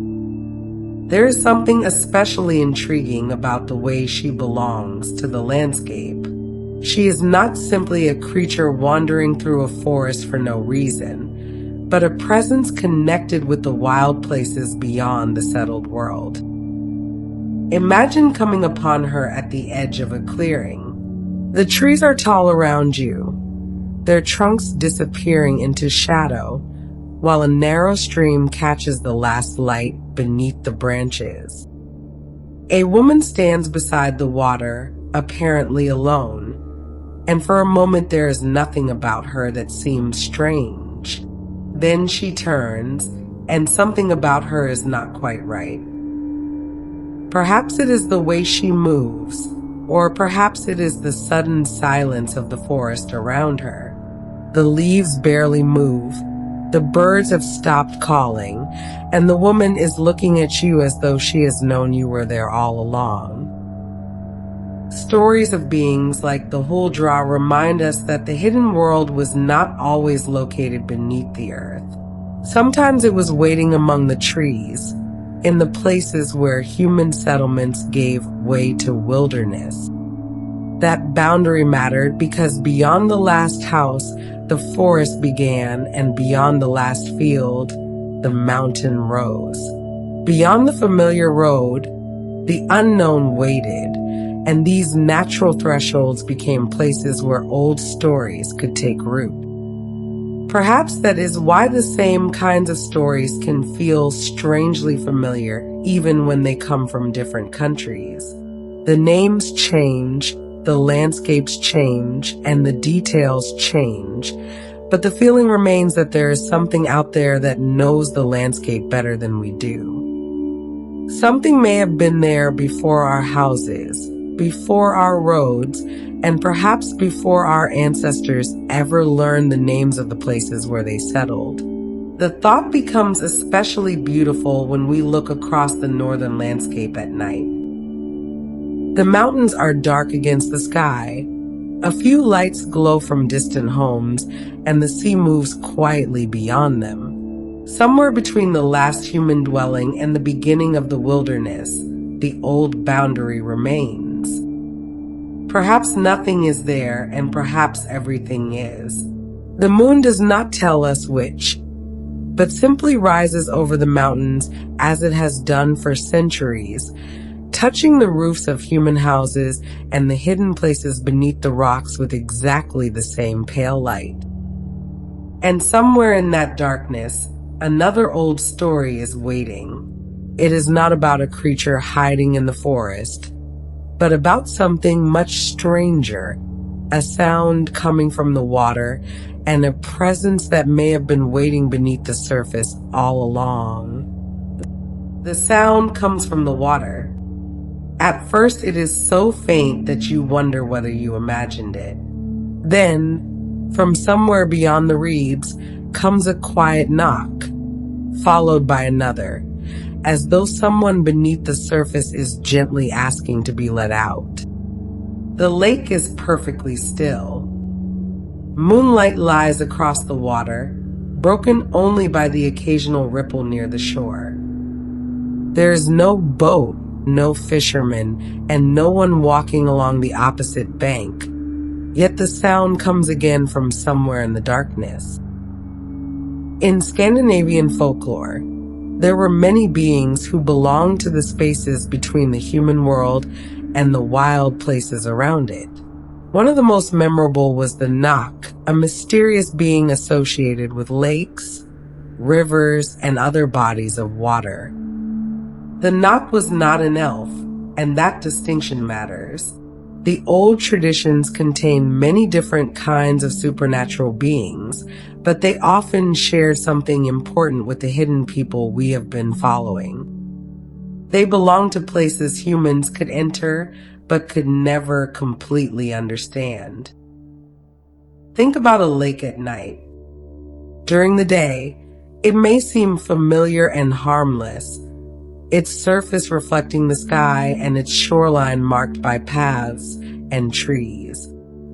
There is something especially intriguing about the way she belongs to the landscape. She is not simply a creature wandering through a forest for no reason, but a presence connected with the wild places beyond the settled world. Imagine coming upon her at the edge of a clearing. The trees are tall around you, their trunks disappearing into shadow, while a narrow stream catches the last light beneath the branches. A woman stands beside the water, apparently alone, and for a moment there is nothing about her that seems strange. Then she turns, and something about her is not quite right. Perhaps it is the way she moves, or perhaps it is the sudden silence of the forest around her. The leaves barely move, the birds have stopped calling, and the woman is looking at you as though she has known you were there all along. Stories of beings like the Huldra remind us that the hidden world was not always located beneath the earth. Sometimes it was waiting among the trees, in the places where human settlements gave way to wilderness. That boundary mattered because beyond the last house, the forest began, and beyond the last field, the mountain rose. Beyond the familiar road, the unknown waited, and these natural thresholds became places where old stories could take root. Perhaps that is why the same kinds of stories can feel strangely familiar even when they come from different countries. The names change, the landscapes change, and the details change, but the feeling remains that there is something out there that knows the landscape better than we do. Something may have been there before our houses, before our roads, and perhaps before our ancestors ever learned the names of the places where they settled. The thought becomes especially beautiful when we look across the northern landscape at night. The mountains are dark against the sky. A few lights glow from distant homes, and the sea moves quietly beyond them. Somewhere between the last human dwelling and the beginning of the wilderness, the old boundary remains. Perhaps nothing is there, and perhaps everything is. The moon does not tell us which, but simply rises over the mountains as it has done for centuries, touching the roofs of human houses and the hidden places beneath the rocks with exactly the same pale light. And somewhere in that darkness, another old story is waiting. It is not about a creature hiding in the forest, but about something much stranger, a sound coming from the water, and a presence that may have been waiting beneath the surface all along. The sound comes from the water. At first, it is so faint that you wonder whether you imagined it. Then, from somewhere beyond the reeds, comes a quiet knock, followed by another, as though someone beneath the surface is gently asking to be let out. The lake is perfectly still. Moonlight lies across the water, broken only by the occasional ripple near the shore. There is no boat, no fisherman, and no one walking along the opposite bank, yet the sound comes again from somewhere in the darkness. In Scandinavian folklore, there were many beings who belonged to the spaces between the human world and the wild places around it. One of the most memorable was the Knock, a mysterious being associated with lakes, rivers, and other bodies of water. The Knock was not an elf, and that distinction matters. The old traditions contain many different kinds of supernatural beings, but they often share something important with the hidden people we have been following. They belong to places humans could enter, but could never completely understand. Think about a lake at night. During the day, it may seem familiar and harmless, its surface reflecting the sky and its shoreline marked by paths and trees.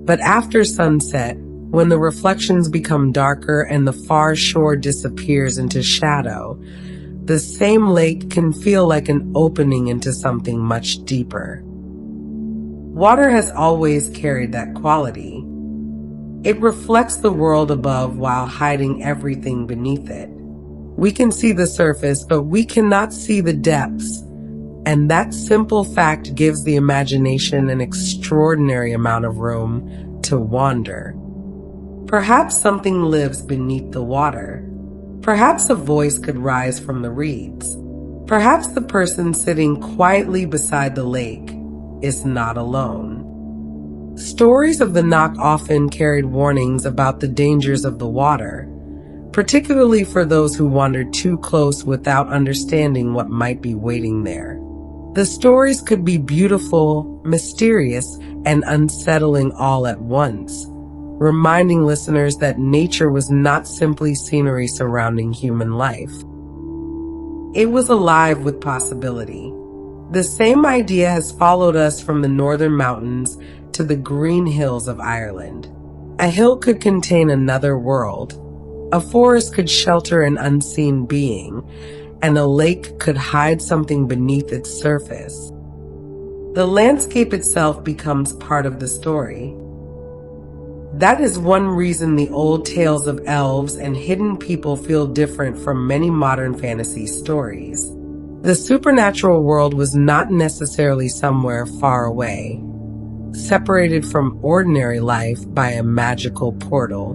But after sunset, when the reflections become darker and the far shore disappears into shadow, the same lake can feel like an opening into something much deeper. Water has always carried that quality. It reflects the world above while hiding everything beneath it. We can see the surface, but we cannot see the depths. And that simple fact gives the imagination an extraordinary amount of room to wander. Perhaps something lives beneath the water. Perhaps a voice could rise from the reeds. Perhaps the person sitting quietly beside the lake is not alone. Stories of the Knock often carried warnings about the dangers of the water, particularly for those who wandered too close without understanding what might be waiting there. The stories could be beautiful, mysterious, and unsettling all at once, reminding listeners that nature was not simply scenery surrounding human life. It was alive with possibility. The same idea has followed us from the northern mountains to the green hills of Ireland. A hill could contain another world. A forest could shelter an unseen being, and a lake could hide something beneath its surface. The landscape itself becomes part of the story. That is one reason the old tales of elves and hidden people feel different from many modern fantasy stories. The supernatural world was not necessarily somewhere far away, separated from ordinary life by a magical portal.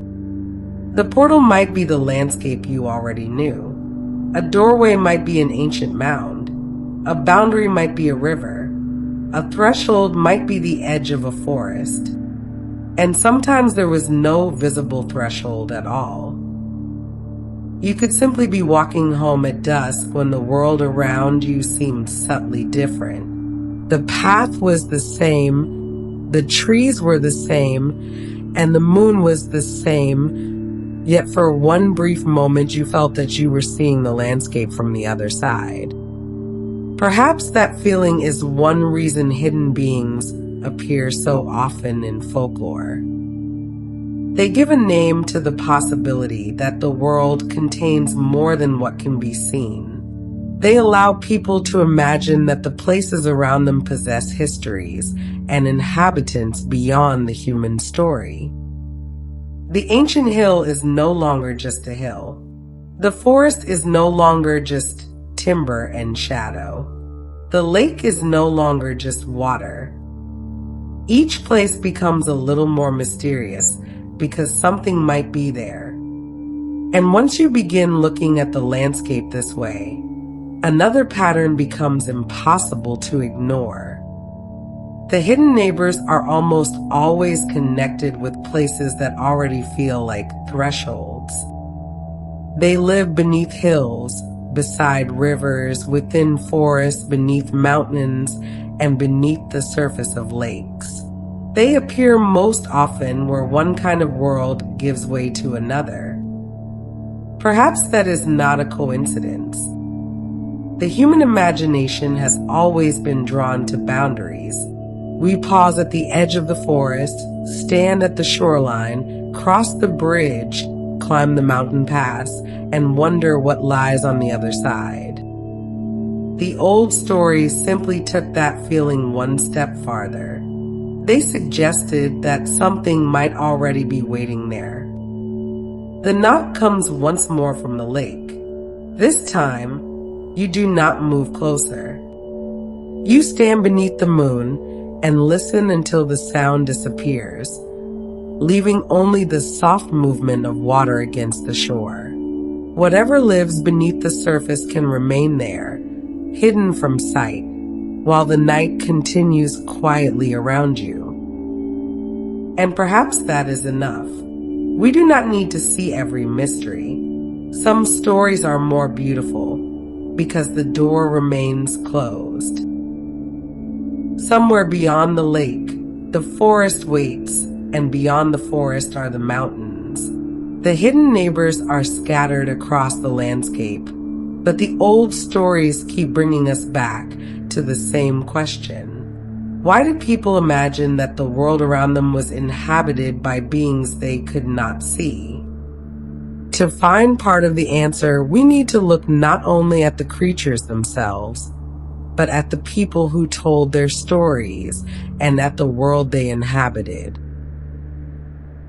The portal might be the landscape you already knew. A doorway might be an ancient mound. A boundary might be a river. A threshold might be the edge of a forest. And sometimes there was no visible threshold at all. You could simply be walking home at dusk when the world around you seemed subtly different. The path was the same, the trees were the same, and the moon was the same. Yet for one brief moment you felt that you were seeing the landscape from the other side. Perhaps that feeling is one reason hidden beings appear so often in folklore. They give a name to the possibility that the world contains more than what can be seen. They allow people to imagine that the places around them possess histories and inhabitants beyond the human story. The ancient hill is no longer just a hill. The forest is no longer just timber and shadow. The lake is no longer just water. Each place becomes a little more mysterious because something might be there. And once you begin looking at the landscape this way, another pattern becomes impossible to ignore. The hidden neighbors are almost always connected with places that already feel like thresholds. They live beneath hills, beside rivers, within forests, beneath mountains, and beneath the surface of lakes. They appear most often where one kind of world gives way to another. Perhaps that is not a coincidence. The human imagination has always been drawn to boundaries. We pause at the edge of the forest, stand at the shoreline, cross the bridge, climb the mountain pass, and wonder what lies on the other side. The old stories simply took that feeling one step farther. They suggested that something might already be waiting there. The knock comes once more from the lake. This time, you do not move closer. You stand beneath the moon and listen until the sound disappears, leaving only the soft movement of water against the shore. Whatever lives beneath the surface can remain there, hidden from sight, while the night continues quietly around you. And perhaps that is enough. We do not need to see every mystery. Some stories are more beautiful because the door remains closed. Somewhere beyond the lake, the forest waits, and beyond the forest are the mountains. The hidden neighbors are scattered across the landscape, but the old stories keep bringing us back to the same question. Why did people imagine that the world around them was inhabited by beings they could not see? To find part of the answer, we need to look not only at the creatures themselves, but at the people who told their stories and at the world they inhabited.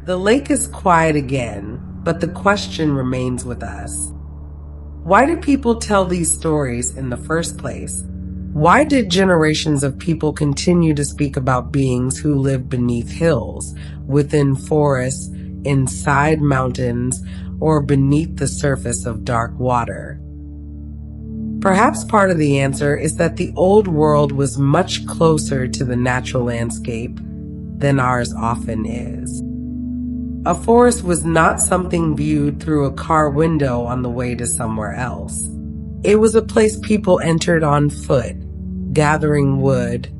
The lake is quiet again, but the question remains with us. Why did people tell these stories in the first place? Why did generations of people continue to speak about beings who lived beneath hills, within forests, inside mountains, or beneath the surface of dark water? Perhaps part of the answer is that the old world was much closer to the natural landscape than ours often is. A forest was not something viewed through a car window on the way to somewhere else. It was a place people entered on foot, gathering wood,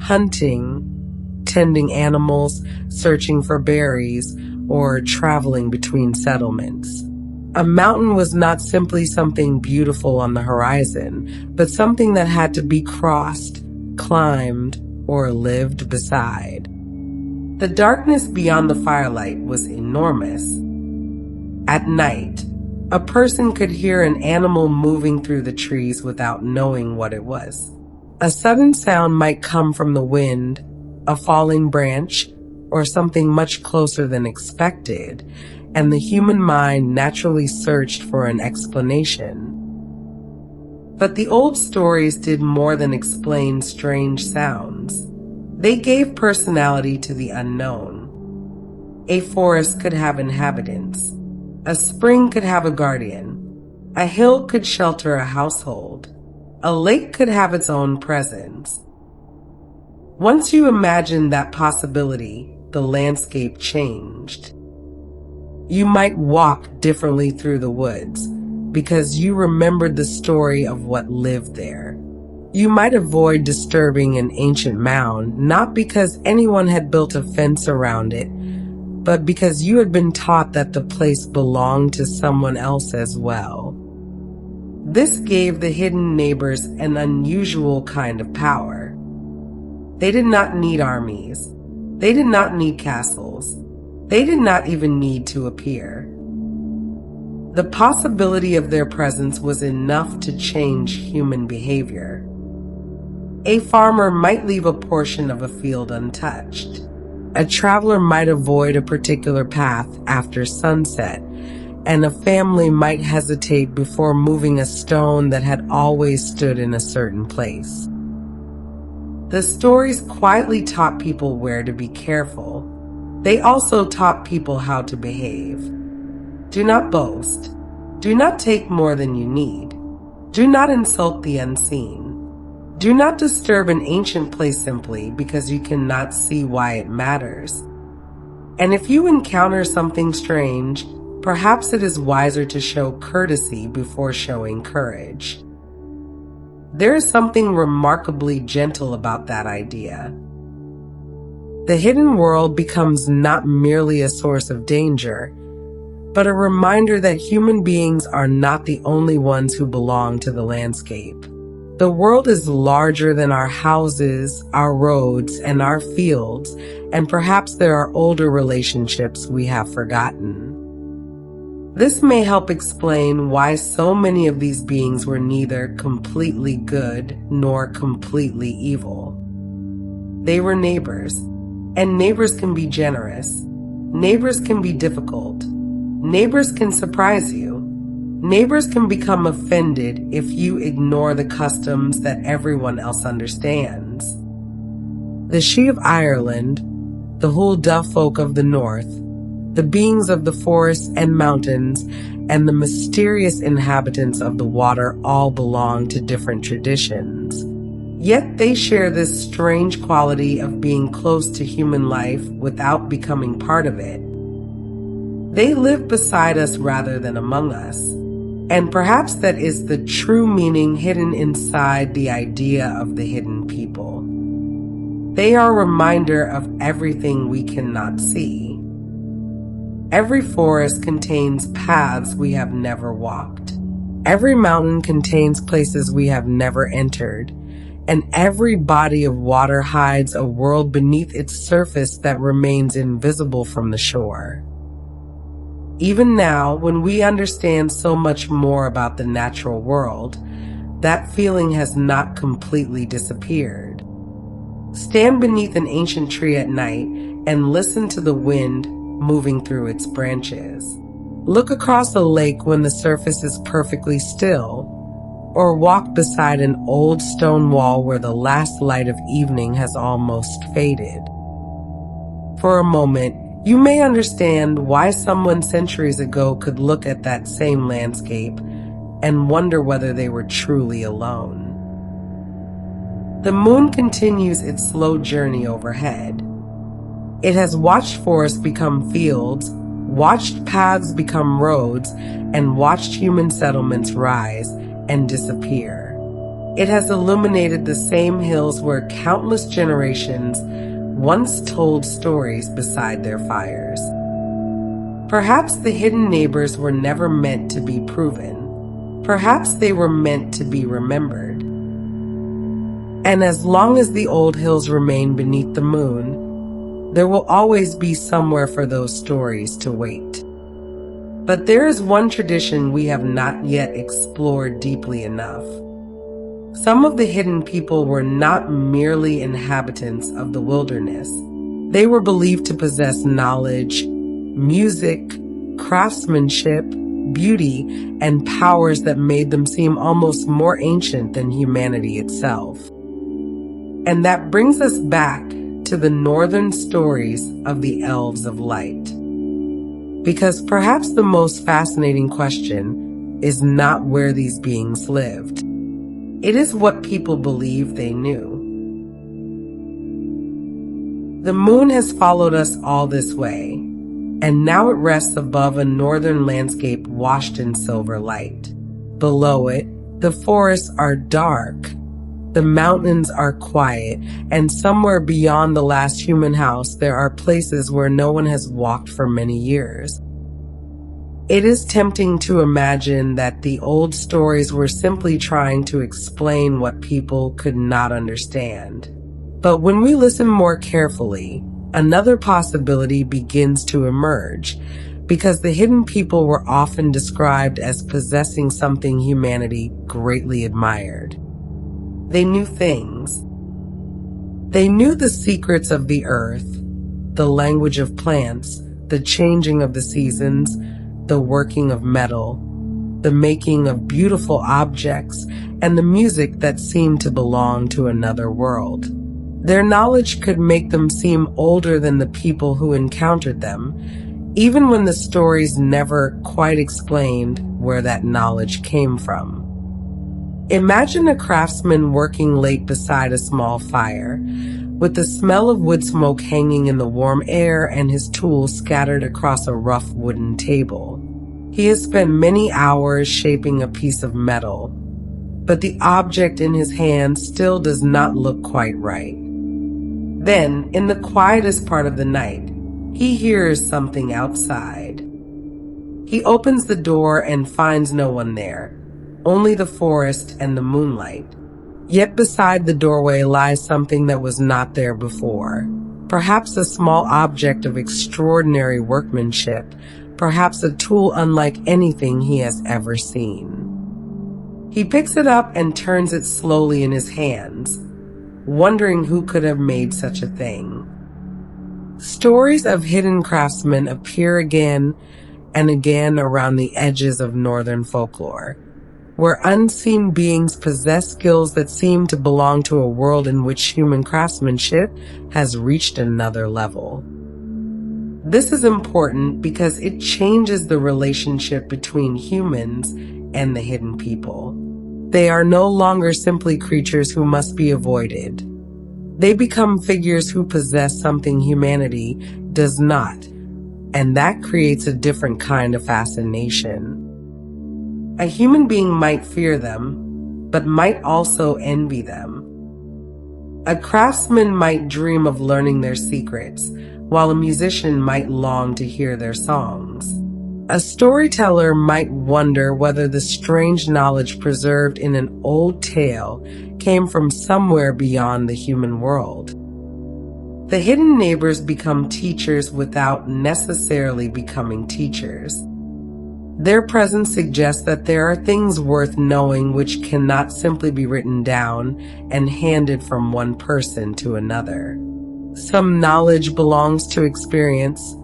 hunting, tending animals, searching for berries, or traveling between settlements. A mountain was not simply something beautiful on the horizon, but something that had to be crossed, climbed, or lived beside. The darkness beyond the firelight was enormous. At night, a person could hear an animal moving through the trees without knowing what it was. A sudden sound might come from the wind, a falling branch, or something much closer than expected, and the human mind naturally searched for an explanation. But the old stories did more than explain strange sounds. They gave personality to the unknown. A forest could have inhabitants. A spring could have a guardian. A hill could shelter a household. A lake could have its own presence. Once you imagined that possibility, the landscape changed. You might walk differently through the woods because you remembered the story of what lived there. You might avoid disturbing an ancient mound, not because anyone had built a fence around it, but because you had been taught that the place belonged to someone else as well. This gave the hidden neighbors an unusual kind of power. They did not need armies. They did not need castles. They did not even need to appear. The possibility of their presence was enough to change human behavior. A farmer might leave a portion of a field untouched. A traveler might avoid a particular path after sunset, and a family might hesitate before moving a stone that had always stood in a certain place. The stories quietly taught people where to be careful. They also taught people how to behave. Do not boast. Do not take more than you need. Do not insult the unseen. Do not disturb an ancient place simply because you cannot see why it matters. And if you encounter something strange, perhaps it is wiser to show courtesy before showing courage. There is something remarkably gentle about that idea. The hidden world becomes not merely a source of danger, but a reminder that human beings are not the only ones who belong to the landscape. The world is larger than our houses, our roads, and our fields, and perhaps there are older relationships we have forgotten. This may help explain why so many of these beings were neither completely good nor completely evil. They were neighbors, and neighbors can be generous. Neighbors can be difficult. Neighbors can surprise you. Neighbors can become offended if you ignore the customs that everyone else understands. The Sidhe of Ireland, the Huldufólk of the north, the beings of the forests and mountains, and the mysterious inhabitants of the water all belong to different traditions. Yet they share this strange quality of being close to human life without becoming part of it. They live beside us rather than among us. And perhaps that is the true meaning hidden inside the idea of the hidden people. They are a reminder of everything we cannot see. Every forest contains paths we have never walked. Every mountain contains places we have never entered. And every body of water hides a world beneath its surface that remains invisible from the shore. Even now, when we understand so much more about the natural world, that feeling has not completely disappeared. Stand beneath an ancient tree at night and listen to the wind moving through its branches. Look across a lake when the surface is perfectly still, or walk beside an old stone wall where the last light of evening has almost faded. For a moment, you may understand why someone centuries ago could look at that same landscape and wonder whether they were truly alone. The moon continues its slow journey overhead. It has watched forests become fields, watched paths become roads, and watched human settlements rise and disappear. It has illuminated the same hills where countless generations once told stories beside their fires. Perhaps the hidden neighbors were never meant to be proven. Perhaps they were meant to be remembered. And as long as the old hills remain beneath the moon, there will always be somewhere for those stories to wait. But there is one tradition we have not yet explored deeply enough. Some of the hidden people were not merely inhabitants of the wilderness. They were believed to possess knowledge, music, craftsmanship, beauty, and powers that made them seem almost more ancient than humanity itself. And that brings us back to the northern stories of the Elves of Light. Because perhaps the most fascinating question is not where these beings lived. It is what people believe they knew. The moon has followed us all this way, and now it rests above a northern landscape washed in silver light. Below it, the forests are dark, the mountains are quiet, and somewhere beyond the last human house, there are places where no one has walked for many years. It is tempting to imagine that the old stories were simply trying to explain what people could not understand. But when we listen more carefully, another possibility begins to emerge, because the hidden people were often described as possessing something humanity greatly admired. They knew things. They knew the secrets of the earth, the language of plants, the changing of the seasons, the working of metal, the making of beautiful objects, and the music that seemed to belong to another world. Their knowledge could make them seem older than the people who encountered them, even when the stories never quite explained where that knowledge came from. Imagine a craftsman working late beside a small fire, with the smell of wood smoke hanging in the warm air and his tools scattered across a rough wooden table. He has spent many hours shaping a piece of metal, but the object in his hand still does not look quite right. Then, in the quietest part of the night, he hears something outside. He opens the door and finds no one there, only the forest and the moonlight. Yet beside the doorway lies something that was not there before. Perhaps a small object of extraordinary workmanship, perhaps a tool unlike anything he has ever seen. He picks it up and turns it slowly in his hands, wondering who could have made such a thing. Stories of hidden craftsmen appear again and again around the edges of northern folklore, where unseen beings possess skills that seem to belong to a world in which human craftsmanship has reached another level. This is important because it changes the relationship between humans and the hidden people. They are no longer simply creatures who must be avoided. They become figures who possess something humanity does not, and that creates a different kind of fascination. A human being might fear them, but might also envy them. A craftsman might dream of learning their secrets, while a musician might long to hear their songs. A storyteller might wonder whether the strange knowledge preserved in an old tale came from somewhere beyond the human world. The hidden neighbors become teachers without necessarily becoming teachers. Their presence suggests that there are things worth knowing which cannot simply be written down and handed from one person to another. Some knowledge belongs to experience,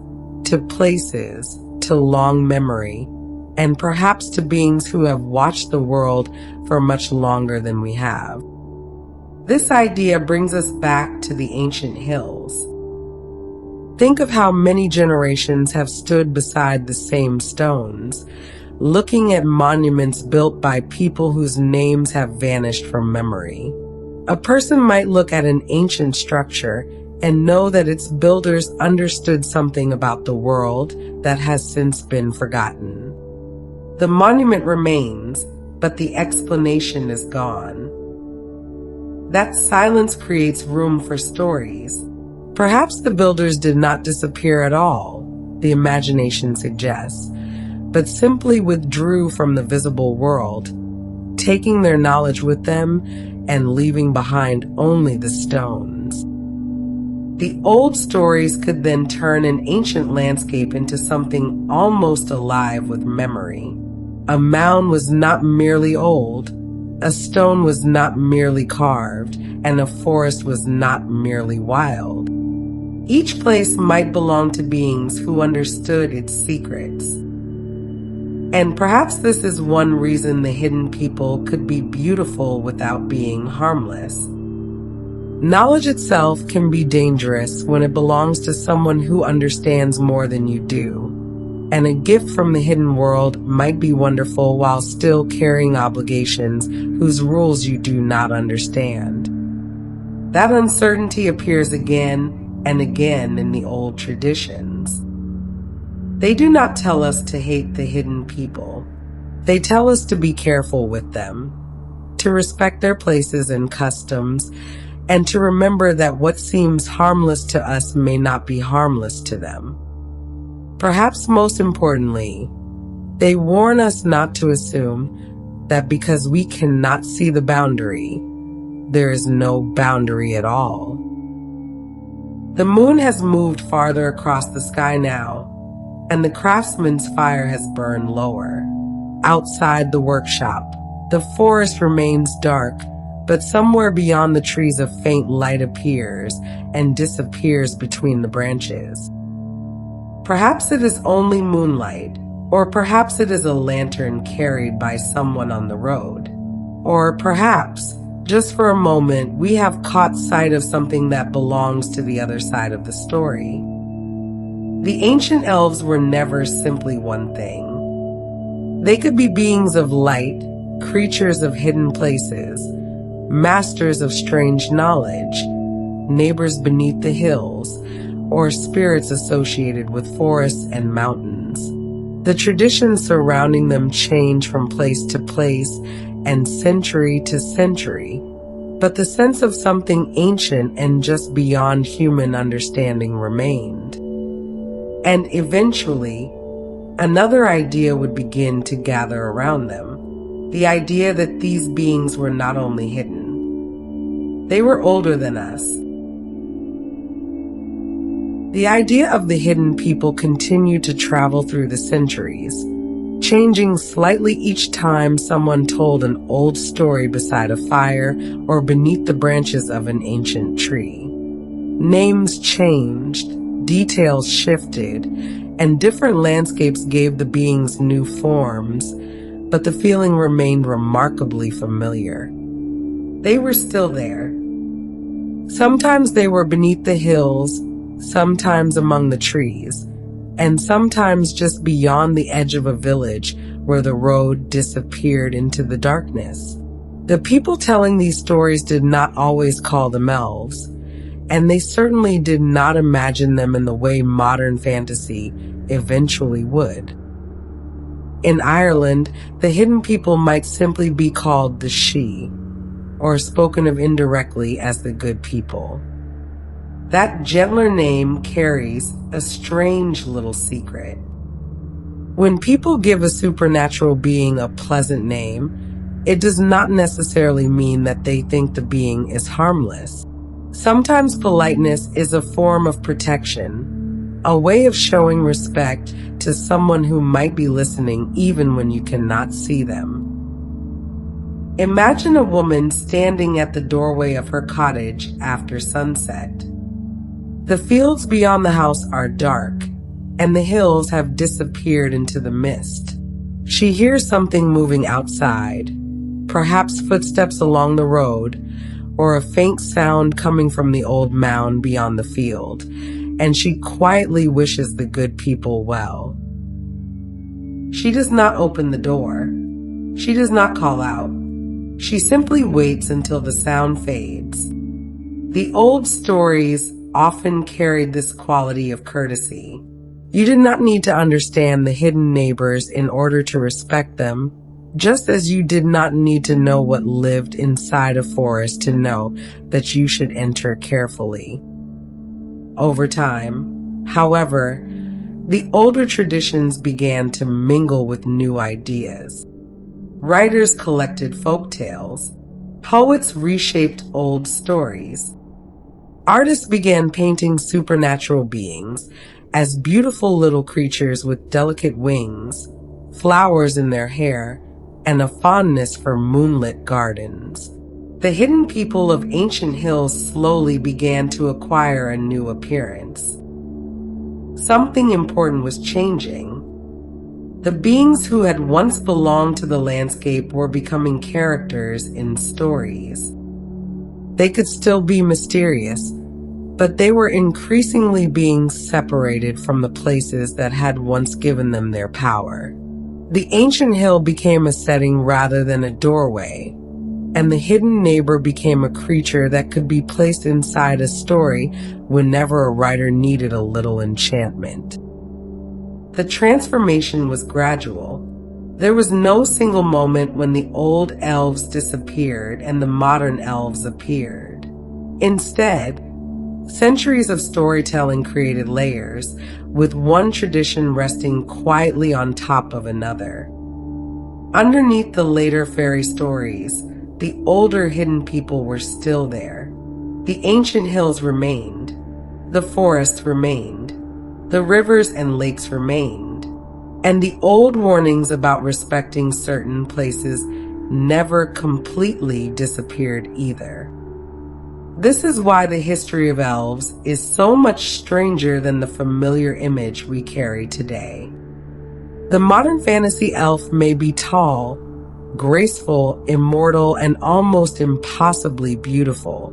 to places, to long memory, and perhaps to beings who have watched the world for much longer than we have. This idea brings us back to the ancient hills. Think of how many generations have stood beside the same stones, looking at monuments built by people whose names have vanished from memory. A person might look at an ancient structure and know that its builders understood something about the world that has since been forgotten. The monument remains, but the explanation is gone. That silence creates room for stories. Perhaps the builders did not disappear at all, the imagination suggests, but simply withdrew from the visible world, taking their knowledge with them and leaving behind only the stones. The old stories could then turn an ancient landscape into something almost alive with memory. A mound was not merely old, a stone was not merely carved, and a forest was not merely wild. Each place might belong to beings who understood its secrets. And perhaps this is one reason the hidden people could be beautiful without being harmless. Knowledge itself can be dangerous when it belongs to someone who understands more than you do. And a gift from the hidden world might be wonderful while still carrying obligations whose rules you do not understand. That uncertainty appears again and again in the old traditions. They do not tell us to hate the hidden people. They tell us to be careful with them, to respect their places and customs, and to remember that what seems harmless to us may not be harmless to them. Perhaps most importantly, they warn us not to assume that because we cannot see the boundary, there is no boundary at all. The moon has moved farther across the sky now, and the craftsman's fire has burned lower. Outside the workshop, the forest remains dark, but somewhere beyond the trees a faint light appears and disappears between the branches. Perhaps it is only moonlight, or perhaps it is a lantern carried by someone on the road. Or perhaps, just for a moment, we have caught sight of something that belongs to the other side of the story. The ancient elves were never simply one thing. They could be beings of light, creatures of hidden places, masters of strange knowledge, neighbors beneath the hills, or spirits associated with forests and mountains. The traditions surrounding them change from place to place and century to century, but the sense of something ancient and just beyond human understanding remained. And eventually, another idea would begin to gather around them. The idea that these beings were not only hidden, they were older than us. The idea of the hidden people continued to travel through the centuries, changing slightly each time someone told an old story beside a fire or beneath the branches of an ancient tree. Names changed, details shifted, and different landscapes gave the beings new forms, but the feeling remained remarkably familiar. They were still there. Sometimes they were beneath the hills, sometimes among the trees, and sometimes just beyond the edge of a village where the road disappeared into the darkness. The people telling these stories did not always call them elves, and they certainly did not imagine them in the way modern fantasy eventually would. In Ireland, the hidden people might simply be called the She, or spoken of indirectly as the good people. That gentler name carries a strange little secret. When people give a supernatural being a pleasant name, it does not necessarily mean that they think the being is harmless. Sometimes politeness is a form of protection, a way of showing respect to someone who might be listening even when you cannot see them. Imagine a woman standing at the doorway of her cottage after sunset. The fields beyond the house are dark, and the hills have disappeared into the mist. She hears something moving outside, perhaps footsteps along the road, or a faint sound coming from the old mound beyond the field, and she quietly wishes the good people well. She does not open the door. She does not call out. She simply waits until the sound fades. The old stories often carried this quality of courtesy. You did not need to understand the hidden neighbors in order to respect them, just as you did not need to know what lived inside a forest to know that you should enter carefully. Over time, however, the older traditions began to mingle with new ideas. Writers collected folk tales. Poets reshaped old stories. Artists began painting supernatural beings as beautiful little creatures with delicate wings, flowers in their hair, and a fondness for moonlit gardens. The hidden people of ancient hills slowly began to acquire a new appearance. Something important was changing. The beings who had once belonged to the landscape were becoming characters in stories. They could still be mysterious, but they were increasingly being separated from the places that had once given them their power. The ancient hill became a setting rather than a doorway, and the hidden neighbor became a creature that could be placed inside a story whenever a writer needed a little enchantment. The transformation was gradual. There was no single moment when the old elves disappeared and the modern elves appeared. Instead, centuries of storytelling created layers, with one tradition resting quietly on top of another. Underneath the later fairy stories, the older hidden people were still there. The ancient hills remained. The forests remained. The rivers and lakes remained. And the old warnings about respecting certain places never completely disappeared either. This is why the history of elves is so much stranger than the familiar image we carry today. The modern fantasy elf may be tall, graceful, immortal, and almost impossibly beautiful,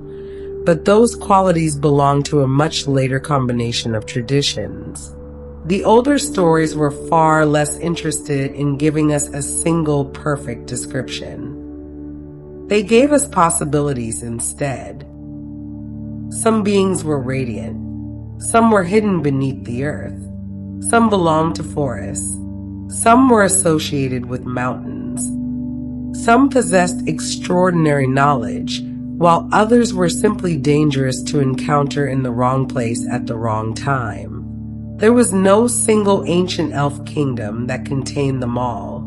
but those qualities belong to a much later combination of traditions. The older stories were far less interested in giving us a single perfect description. They gave us possibilities instead. Some beings were radiant. Some were hidden beneath the earth. Some belonged to forests. Some were associated with mountains. Some possessed extraordinary knowledge, while others were simply dangerous to encounter in the wrong place at the wrong time. There was no single ancient elf kingdom that contained them all.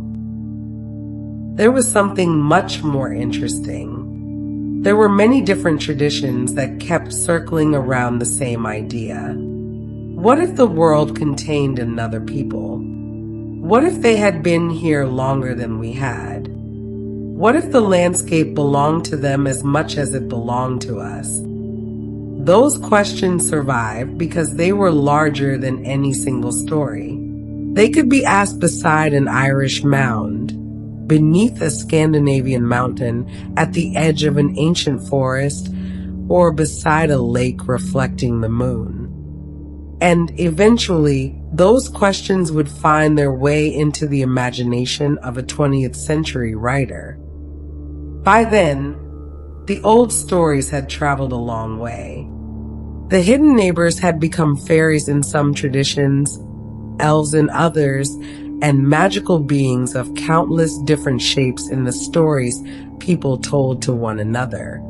There was something much more interesting. There were many different traditions that kept circling around the same idea. What if the world contained another people? What if they had been here longer than we had? What if the landscape belonged to them as much as it belonged to us? Those questions survived because they were larger than any single story. They could be asked beside an Irish mound, beneath a Scandinavian mountain, at the edge of an ancient forest, or beside a lake reflecting the moon. And eventually, those questions would find their way into the imagination of a 20th century writer. By then, the old stories had traveled a long way. The hidden neighbors had become fairies in some traditions, elves in others, and magical beings of countless different shapes in the stories people told to one another.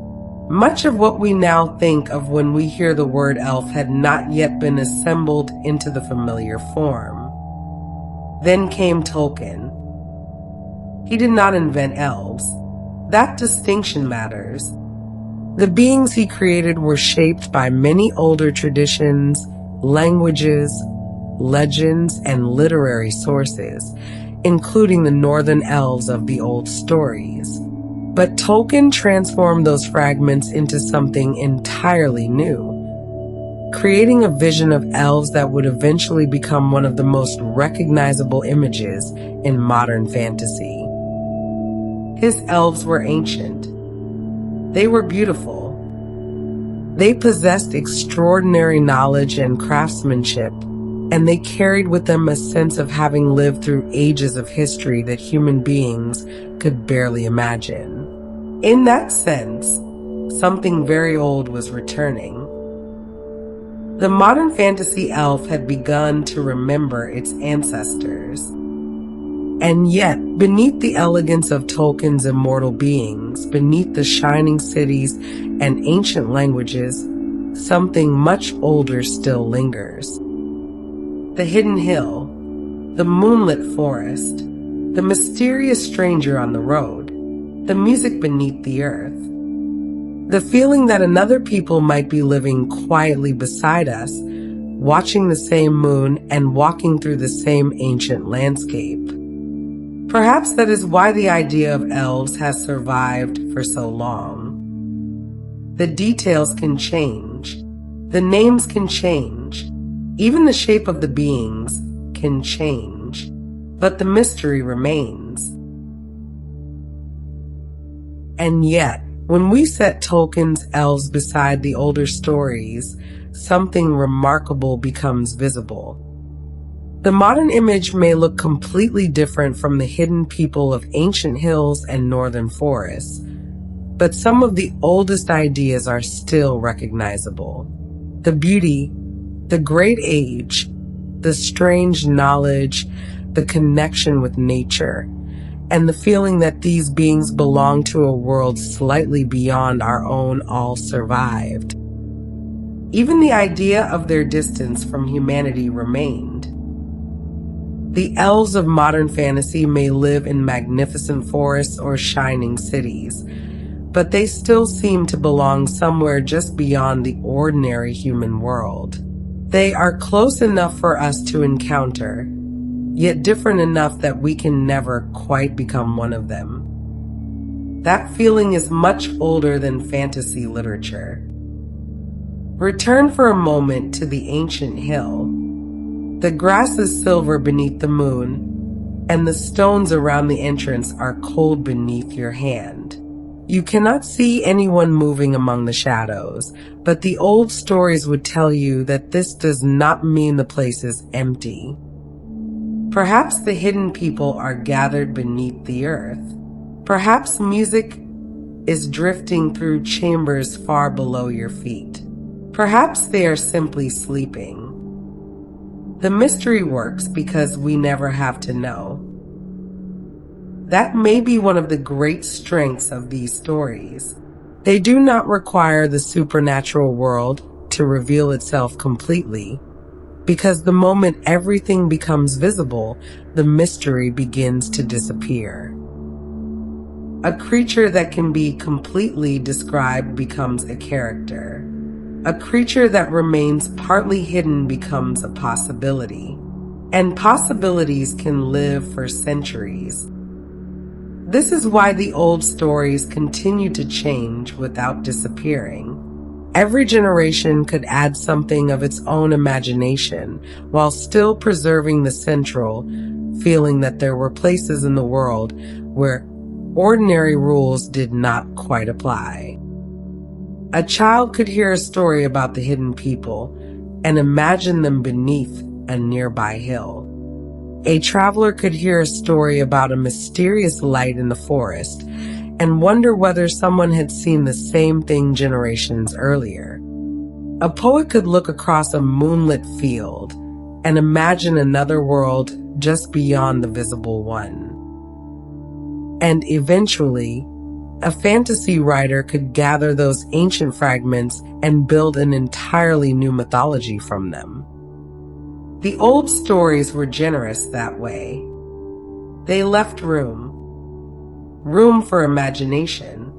Much of what we now think of when we hear the word elf had not yet been assembled into the familiar form. Then came Tolkien. He did not invent elves. That distinction matters. The beings he created were shaped by many older traditions, languages, legends, and literary sources, including the northern elves of the old stories. But Tolkien transformed those fragments into something entirely new, creating a vision of elves that would eventually become one of the most recognizable images in modern fantasy. His elves were ancient. They were beautiful. They possessed extraordinary knowledge and craftsmanship, and they carried with them a sense of having lived through ages of history that human beings could barely imagine. In that sense, something very old was returning. The modern fantasy elf had begun to remember its ancestors. And yet, beneath the elegance of Tolkien's immortal beings, beneath the shining cities and ancient languages, something much older still lingers. The hidden hill, the moonlit forest, the mysterious stranger on the road, the music beneath the earth. The feeling that another people might be living quietly beside us, watching the same moon and walking through the same ancient landscape. Perhaps that is why the idea of elves has survived for so long. The details can change. The names can change. Even the shape of the beings can change. But the mystery remains. And yet, when we set Tolkien's elves beside the older stories, something remarkable becomes visible. The modern image may look completely different from the hidden people of ancient hills and northern forests, but some of the oldest ideas are still recognizable. The beauty, the great age, the strange knowledge, the connection with nature, and the feeling that these beings belong to a world slightly beyond our own all survived. Even the idea of their distance from humanity remained. The elves of modern fantasy may live in magnificent forests or shining cities, but they still seem to belong somewhere just beyond the ordinary human world. They are close enough for us to encounter, yet different enough that we can never quite become one of them. That feeling is much older than fantasy literature. Return for a moment to the ancient hill. The grass is silver beneath the moon, and the stones around the entrance are cold beneath your hand. You cannot see anyone moving among the shadows, but the old stories would tell you that this does not mean the place is empty. Perhaps the hidden people are gathered beneath the earth. Perhaps music is drifting through chambers far below your feet. Perhaps they are simply sleeping. The mystery works because we never have to know. That may be one of the great strengths of these stories. They do not require the supernatural world to reveal itself completely, because the moment everything becomes visible, the mystery begins to disappear. A creature that can be completely described becomes a character. A creature that remains partly hidden becomes a possibility. And possibilities can live for centuries. This is why the old stories continue to change without disappearing. Every generation could add something of its own imagination while still preserving the central feeling that there were places in the world where ordinary rules did not quite apply. A child could hear a story about the hidden people and imagine them beneath a nearby hill. A traveler could hear a story about a mysterious light in the forest and wonder whether someone had seen the same thing generations earlier. A poet could look across a moonlit field and imagine another world just beyond the visible one. And eventually, a fantasy writer could gather those ancient fragments and build an entirely new mythology from them. The old stories were generous that way. They left room for imagination,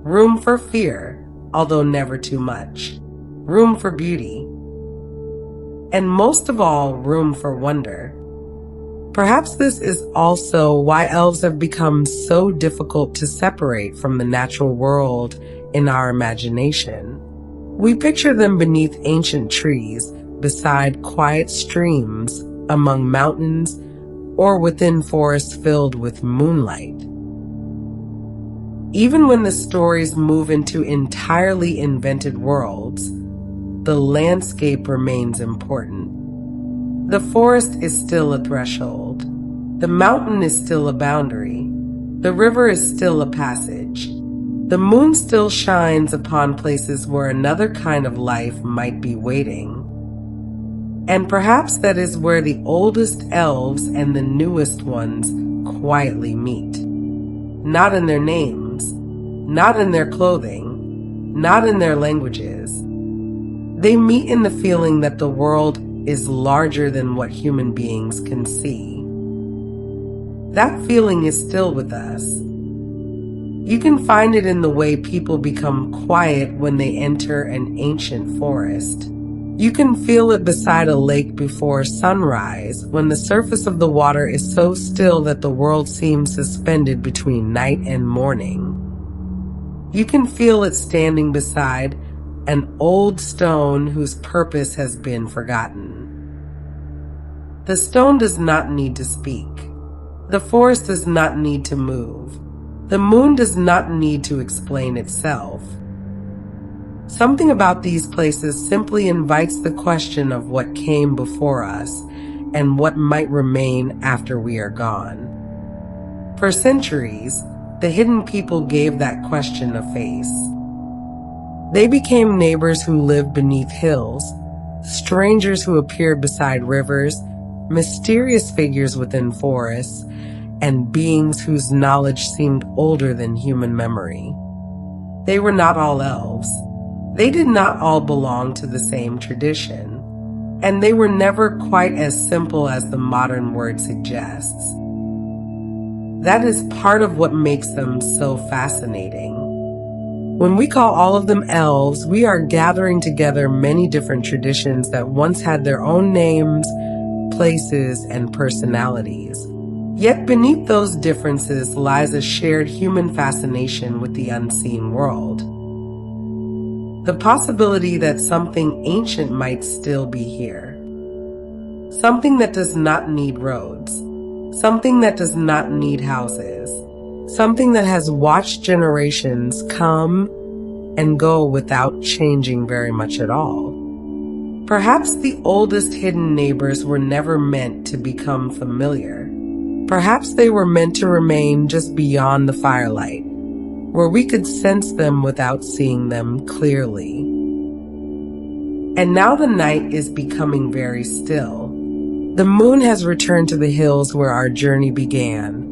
room for fear, although never too much, room for beauty, and most of all, room for wonder. Perhaps this is also why elves have become so difficult to separate from the natural world in our imagination. We picture them beneath ancient trees, beside quiet streams, among mountains, or within forests filled with moonlight. Even when the stories move into entirely invented worlds, the landscape remains important. The forest is still a threshold. The mountain is still a boundary. The river is still a passage. The moon still shines upon places where another kind of life might be waiting. And perhaps that is where the oldest elves and the newest ones quietly meet. Not in their names, not in their clothing, not in their languages. They meet in the feeling that the world is larger than what human beings can see. That feeling is still with us. You can find it in the way people become quiet when they enter an ancient forest. You can feel it beside a lake before sunrise, when the surface of the water is so still that the world seems suspended between night and morning. You can feel it standing beside an old stone whose purpose has been forgotten. The stone does not need to speak. The forest does not need to move. The moon does not need to explain itself. Something about these places simply invites the question of what came before us and what might remain after we are gone. For centuries, the hidden people gave that question a face. They became neighbors who lived beneath hills, strangers who appeared beside rivers, mysterious figures within forests, and beings whose knowledge seemed older than human memory. They were not all elves. They did not all belong to the same tradition, and they were never quite as simple as the modern word suggests. That is part of what makes them so fascinating. When we call all of them elves, we are gathering together many different traditions that once had their own names, places, and personalities. Yet beneath those differences lies a shared human fascination with the unseen world. The possibility that something ancient might still be here. Something that does not need roads. Something that does not need houses. Something that has watched generations come and go without changing very much at all. Perhaps the oldest hidden neighbors were never meant to become familiar. Perhaps they were meant to remain just beyond the firelight, where we could sense them without seeing them clearly. And now the night is becoming very still. The moon has returned to the hills where our journey began,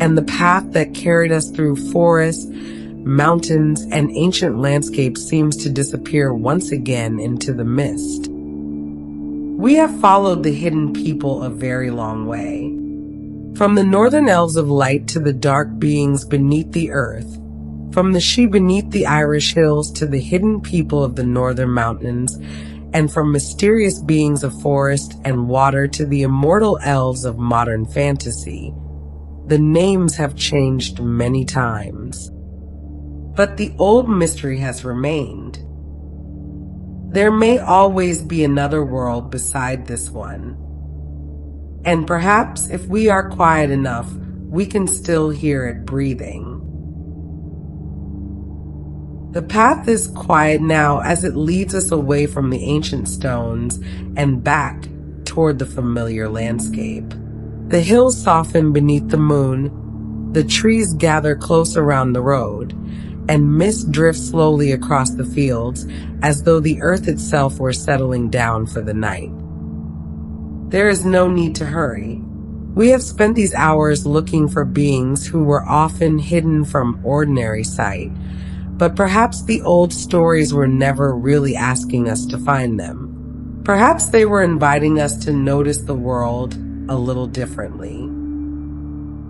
and the path that carried us through forests, mountains, and ancient landscapes seems to disappear once again into the mist. We have followed the hidden people a very long way. From the northern elves of light to the dark beings beneath the earth, from the she beneath the Irish hills to the hidden people of the northern mountains, and from mysterious beings of forest and water to the immortal elves of modern fantasy, the names have changed many times. But the old mystery has remained. There may always be another world beside this one. And perhaps if we are quiet enough, we can still hear it breathing. The path is quiet now as it leads us away from the ancient stones and back toward the familiar landscape. The hills soften beneath the moon. The trees gather close around the road, and mist drifts slowly across the fields as though the earth itself were settling down for the night. There is no need to hurry. We have spent these hours looking for beings who were often hidden from ordinary sight, but perhaps the old stories were never really asking us to find them. Perhaps they were inviting us to notice the world a little differently.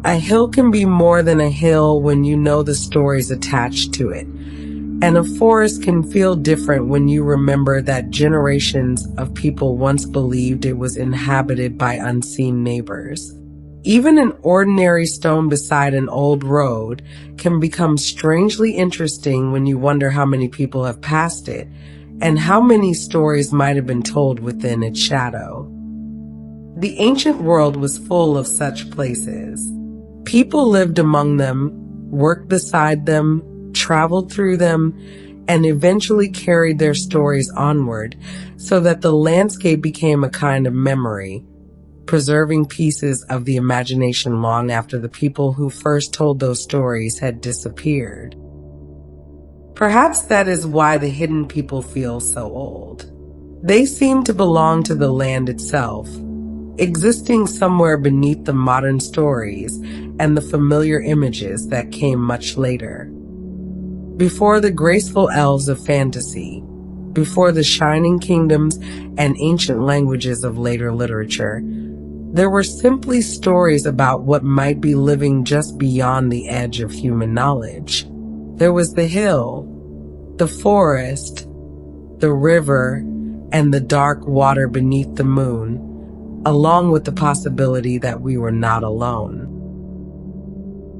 A hill can be more than a hill when you know the stories attached to it. And a forest can feel different when you remember that generations of people once believed it was inhabited by unseen neighbors. Even an ordinary stone beside an old road can become strangely interesting when you wonder how many people have passed it and how many stories might have been told within its shadow. The ancient world was full of such places. People lived among them, worked beside them, traveled through them, and eventually carried their stories onward so that the landscape became a kind of memory, preserving pieces of the imagination long after the people who first told those stories had disappeared. Perhaps that is why the hidden people feel so old. They seem to belong to the land itself, existing somewhere beneath the modern stories and the familiar images that came much later. Before the graceful elves of fantasy, before the shining kingdoms and ancient languages of later literature, there were simply stories about what might be living just beyond the edge of human knowledge. There was the hill, the forest, the river, and the dark water beneath the moon, along with the possibility that we were not alone.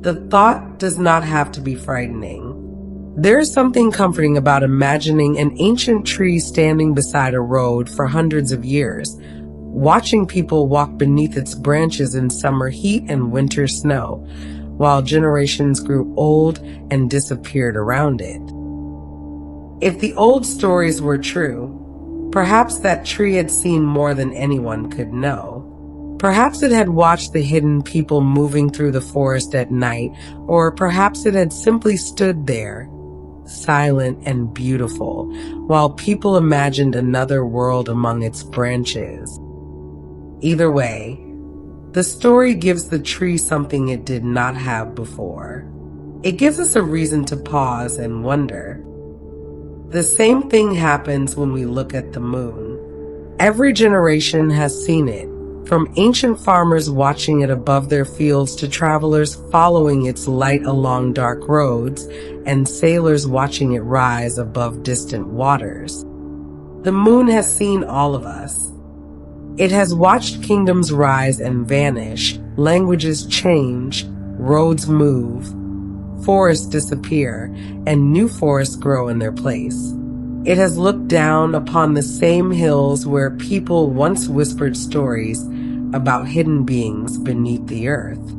The thought does not have to be frightening. There is something comforting about imagining an ancient tree standing beside a road for hundreds of years, watching people walk beneath its branches in summer heat and winter snow, while generations grew old and disappeared around it. If the old stories were true, perhaps that tree had seen more than anyone could know. Perhaps it had watched the hidden people moving through the forest at night, or perhaps it had simply stood there, silent and beautiful, while people imagined another world among its branches. Either way, the story gives the tree something it did not have before. It gives us a reason to pause and wonder. The same thing happens when we look at the moon. Every generation has seen it, from ancient farmers watching it above their fields to travelers following its light along dark roads and sailors watching it rise above distant waters. The moon has seen all of us. It has watched kingdoms rise and vanish, languages change, roads move, forests disappear, and new forests grow in their place. It has looked down upon the same hills where people once whispered stories about hidden beings beneath the earth.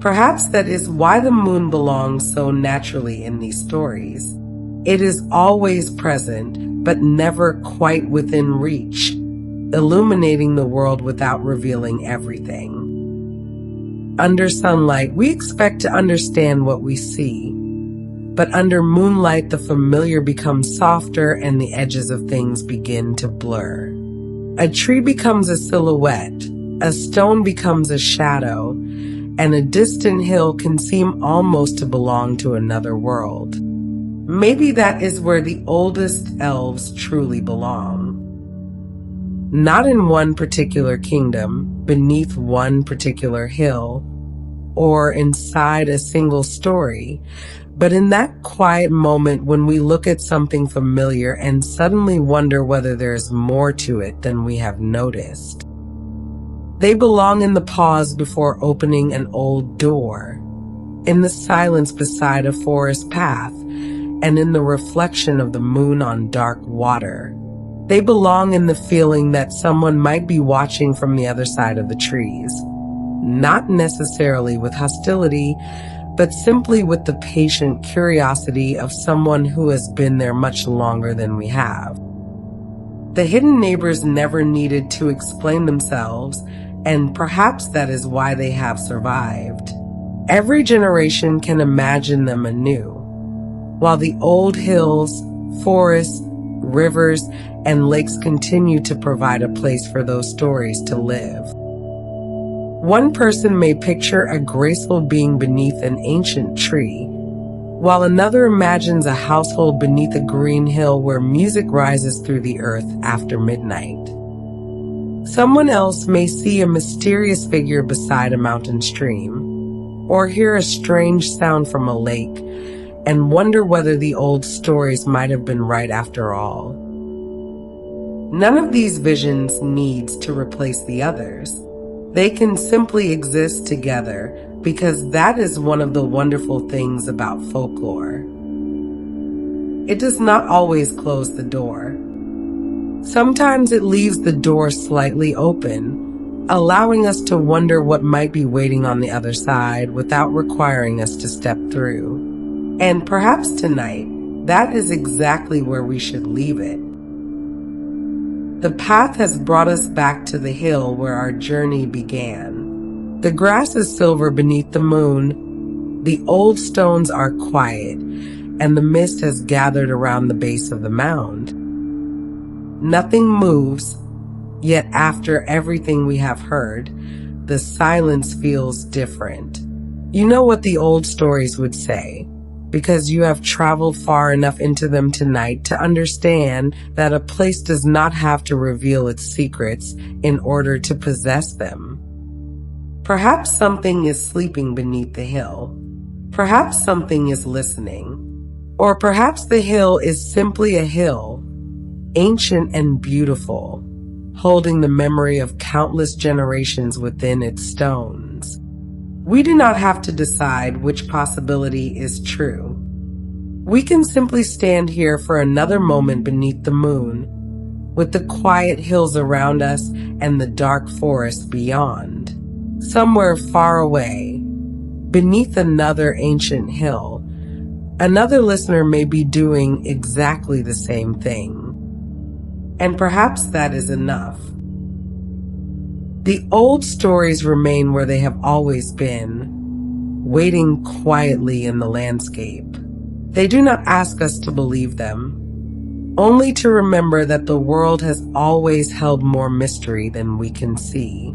Perhaps that is why the moon belongs so naturally in these stories. It is always present, but never quite within reach, illuminating the world without revealing everything. Under sunlight, we expect to understand what we see, but under moonlight, the familiar becomes softer and the edges of things begin to blur. A tree becomes a silhouette, a stone becomes a shadow, and a distant hill can seem almost to belong to another world. Maybe that is where the oldest elves truly belong. Not in one particular kingdom, beneath one particular hill, or inside a single story, but in that quiet moment when we look at something familiar and suddenly wonder whether there's more to it than we have noticed. They belong in the pause before opening an old door, in the silence beside a forest path, and in the reflection of the moon on dark water. They belong in the feeling that someone might be watching from the other side of the trees, not necessarily with hostility, but simply with the patient curiosity of someone who has been there much longer than we have. The hidden neighbors never needed to explain themselves, and perhaps that is why they have survived. Every generation can imagine them anew, while the old hills, forests, rivers, and lakes continue to provide a place for those stories to live. One person may picture a graceful being beneath an ancient tree, while another imagines a household beneath a green hill where music rises through the earth after midnight. Someone else may see a mysterious figure beside a mountain stream, or hear a strange sound from a lake, and wonder whether the old stories might have been right after all. None of these visions needs to replace the others. They can simply exist together because that is one of the wonderful things about folklore. It does not always close the door. Sometimes it leaves the door slightly open, allowing us to wonder what might be waiting on the other side without requiring us to step through. And perhaps tonight, that is exactly where we should leave it. The path has brought us back to the hill where our journey began. The grass is silver beneath the moon, the old stones are quiet, and the mist has gathered around the base of the mound. Nothing moves, yet after everything we have heard, the silence feels different. You know what the old stories would say, because you have traveled far enough into them tonight to understand that a place does not have to reveal its secrets in order to possess them. Perhaps something is sleeping beneath the hill. Perhaps something is listening. Or perhaps the hill is simply a hill, ancient and beautiful, holding the memory of countless generations within its stones. We do not have to decide which possibility is true. We can simply stand here for another moment beneath the moon, with the quiet hills around us and the dark forest beyond. Somewhere far away, beneath another ancient hill, another listener may be doing exactly the same thing. And perhaps that is enough. The old stories remain where they have always been, waiting quietly in the landscape. They do not ask us to believe them, only to remember that the world has always held more mystery than we can see.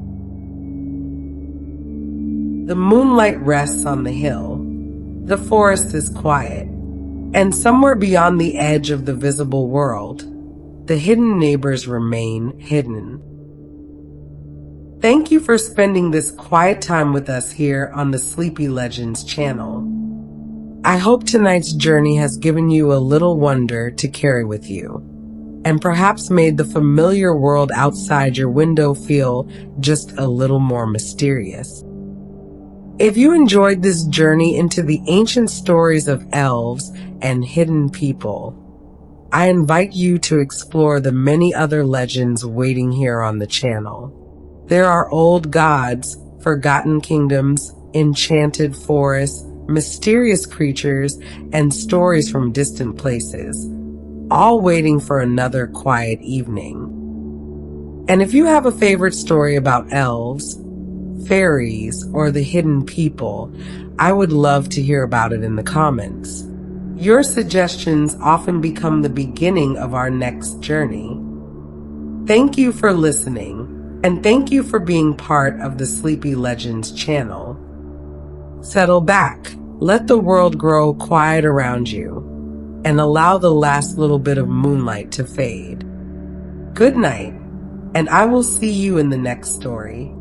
The moonlight rests on the hill. The forest is quiet, and somewhere beyond the edge of the visible world, the hidden neighbors remain hidden. Thank you for spending this quiet time with us here on the Sleepy Legends channel. I hope tonight's journey has given you a little wonder to carry with you, and perhaps made the familiar world outside your window feel just a little more mysterious. If you enjoyed this journey into the ancient stories of elves and hidden people, I invite you to explore the many other legends waiting here on the channel. There are old gods, forgotten kingdoms, enchanted forests, mysterious creatures, and stories from distant places, all waiting for another quiet evening. And if you have a favorite story about elves, fairies, or the hidden people, I would love to hear about it in the comments. Your suggestions often become the beginning of our next journey. Thank you for listening. And thank you for being part of the Sleepy Legends channel. Settle back, let the world grow quiet around you, and allow the last little bit of moonlight to fade. Good night, and I will see you in the next story.